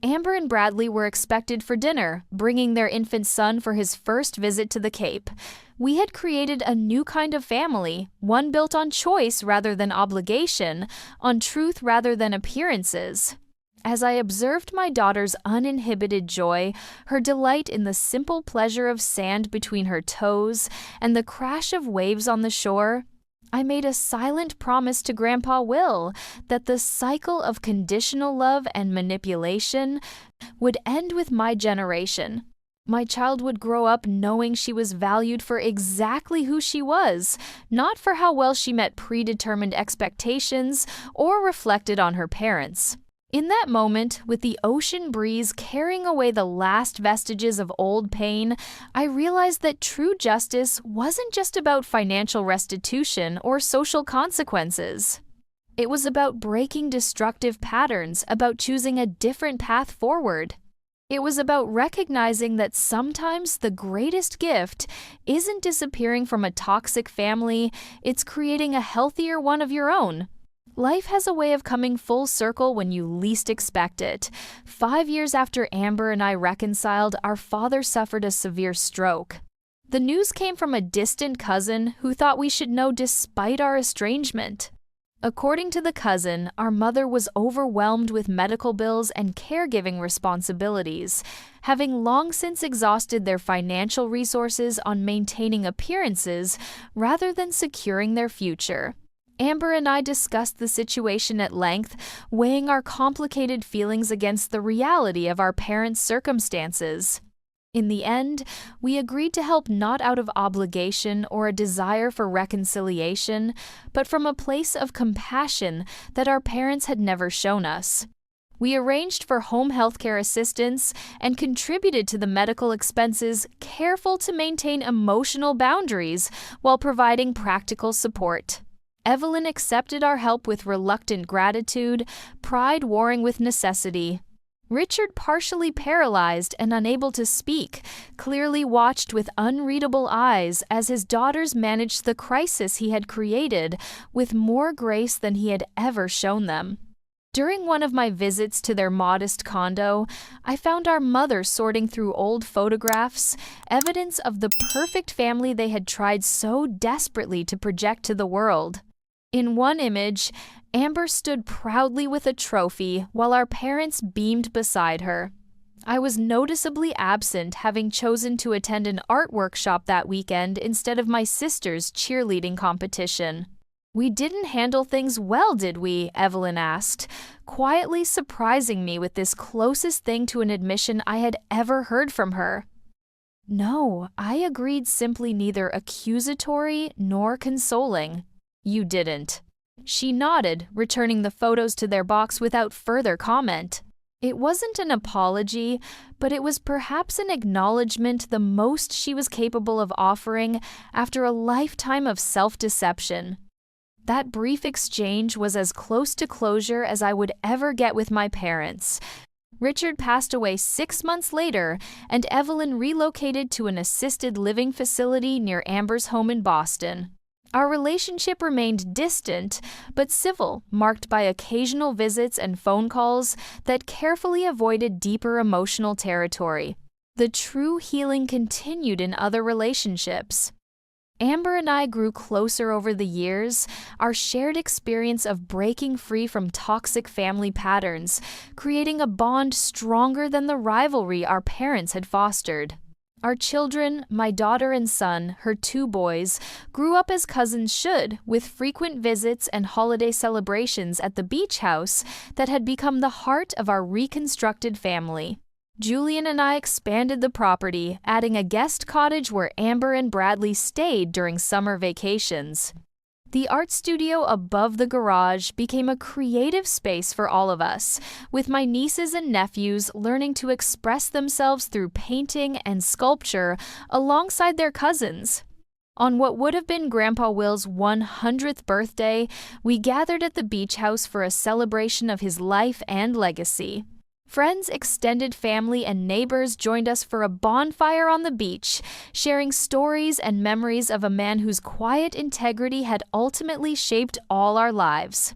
Amber and Bradley were expected for dinner, bringing their infant son for his first visit to the Cape. We had created a new kind of family, one built on choice rather than obligation, on truth rather than appearances. As I observed my daughter's uninhibited joy, her delight in the simple pleasure of sand between her toes and the crash of waves on the shore, I made a silent promise to Grandpa Will that the cycle of conditional love and manipulation would end with my generation. My child would grow up knowing she was valued for exactly who she was, not for how well she met predetermined expectations or reflected on her parents. In that moment, with the ocean breeze carrying away the last vestiges of old pain, I realized that true justice wasn't just about financial restitution or social consequences. It was about breaking destructive patterns, about choosing a different path forward. It was about recognizing that sometimes the greatest gift isn't disappearing from a toxic family, it's creating a healthier one of your own. Life has a way of coming full circle when you least expect it. 5 years after Amber and I reconciled, our father suffered a severe stroke. The news came from a distant cousin who thought we should know despite our estrangement. According to the cousin, our mother was overwhelmed with medical bills and caregiving responsibilities, having long since exhausted their financial resources on maintaining appearances rather than securing their future. Amber and I discussed the situation at length, weighing our complicated feelings against the reality of our parents' circumstances. In the end, we agreed to help not out of obligation or a desire for reconciliation, but from a place of compassion that our parents had never shown us. We arranged for home healthcare assistance and contributed to the medical expenses, careful to maintain emotional boundaries while providing practical support. Evelyn accepted our help with reluctant gratitude, pride warring with necessity. Richard, partially paralyzed and unable to speak, clearly watched with unreadable eyes as his daughters managed the crisis he had created with more grace than he had ever shown them. During one of my visits to their modest condo, I found our mother sorting through old photographs, evidence of the perfect family they had tried so desperately to project to the world. In one image, Amber stood proudly with a trophy while our parents beamed beside her. I was noticeably absent, having chosen to attend an art workshop that weekend instead of my sister's cheerleading competition. "We didn't handle things well, did we?" Evelyn asked, quietly surprising me with this closest thing to an admission I had ever heard from her. "No," I agreed, simply neither accusatory nor consoling. "You didn't." She nodded, returning the photos to their box without further comment. It wasn't an apology, but it was perhaps an acknowledgement, the most she was capable of offering after a lifetime of self-deception. That brief exchange was as close to closure as I would ever get with my parents. Richard passed away 6 months later, and Evelyn relocated to an assisted living facility near Amber's home in Boston. Our relationship remained distant, but civil, marked by occasional visits and phone calls that carefully avoided deeper emotional territory. The true healing continued in other relationships. Amber and I grew closer over the years, our shared experience of breaking free from toxic family patterns, creating a bond stronger than the rivalry our parents had fostered. Our children, my daughter and son, her 2 boys, grew up as cousins should, with frequent visits and holiday celebrations at the beach house that had become the heart of our reconstructed family. Julian and I expanded the property, adding a guest cottage where Amber and Bradley stayed during summer vacations. The art studio above the garage became a creative space for all of us, with my nieces and nephews learning to express themselves through painting and sculpture alongside their cousins. On what would have been Grandpa Will's 100th birthday, we gathered at the beach house for a celebration of his life and legacy. Friends, extended family, and neighbors joined us for a bonfire on the beach, sharing stories and memories of a man whose quiet integrity had ultimately shaped all our lives.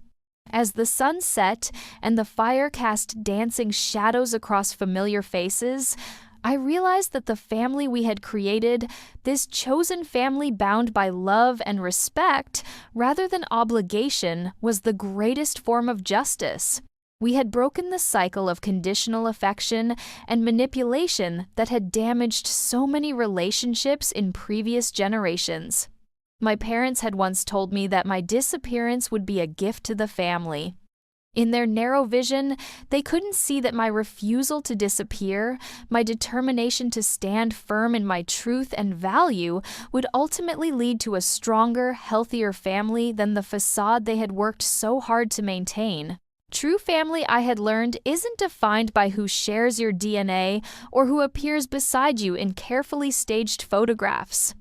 As the sun set and the fire cast dancing shadows across familiar faces, I realized that the family we had created, this chosen family bound by love and respect rather than obligation, was the greatest form of justice. We had broken the cycle of conditional affection and manipulation that had damaged so many relationships in previous generations. My parents had once told me that my disappearance would be a gift to the family. In their narrow vision, they couldn't see that my refusal to disappear, my determination to stand firm in my truth and value, would ultimately lead to a stronger, healthier family than the facade they had worked so hard to maintain. True family, I had learned, isn't defined by who shares your DNA or who appears beside you in carefully staged photographs.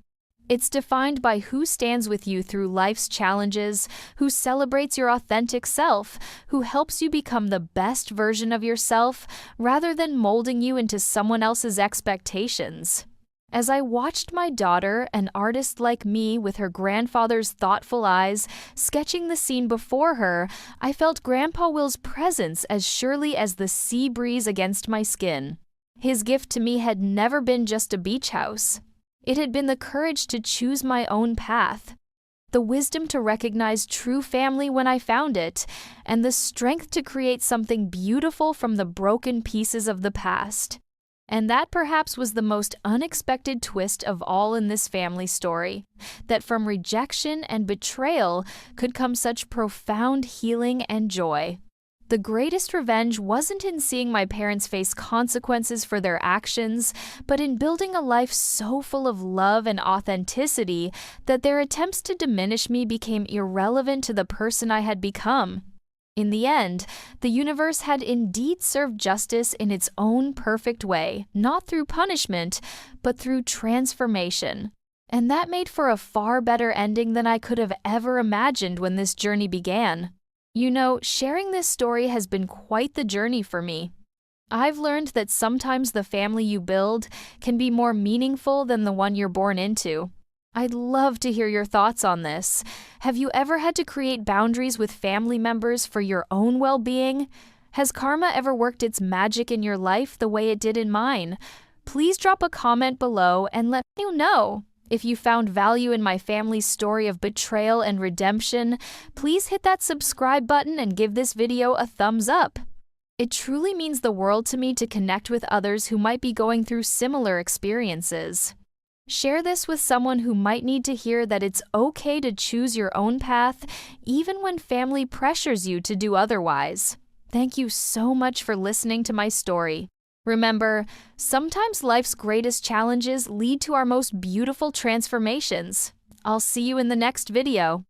It's defined by who stands with you through life's challenges, who celebrates your authentic self, who helps you become the best version of yourself, rather than molding you into someone else's expectations. As I watched my daughter, an artist like me with her grandfather's thoughtful eyes, sketching the scene before her, I felt Grandpa Will's presence as surely as the sea breeze against my skin. His gift to me had never been just a beach house. It had been the courage to choose my own path, the wisdom to recognize true family when I found it, and the strength to create something beautiful from the broken pieces of the past. And that perhaps was the most unexpected twist of all in this family story, that from rejection and betrayal could come such profound healing and joy. The greatest revenge wasn't in seeing my parents face consequences for their actions, but in building a life so full of love and authenticity that their attempts to diminish me became irrelevant to the person I had become. In the end, the universe had indeed served justice in its own perfect way, not through punishment, but through transformation. And that made for a far better ending than I could have ever imagined when this journey began. You know, sharing this story has been quite the journey for me. I've learned that sometimes the family you build can be more meaningful than the one you're born into. I'd love to hear your thoughts on this. Have you ever had to create boundaries with family members for your own well-being? Has karma ever worked its magic in your life the way it did in mine? Please drop a comment below and let me know. If you found value in my family's story of betrayal and redemption, please hit that subscribe button and give this video a thumbs up. It truly means the world to me to connect with others who might be going through similar experiences. Share this with someone who might need to hear that it's okay to choose your own path, even when family pressures you to do otherwise. Thank you so much for listening to my story. Remember, sometimes life's greatest challenges lead to our most beautiful transformations. I'll see you in the next video.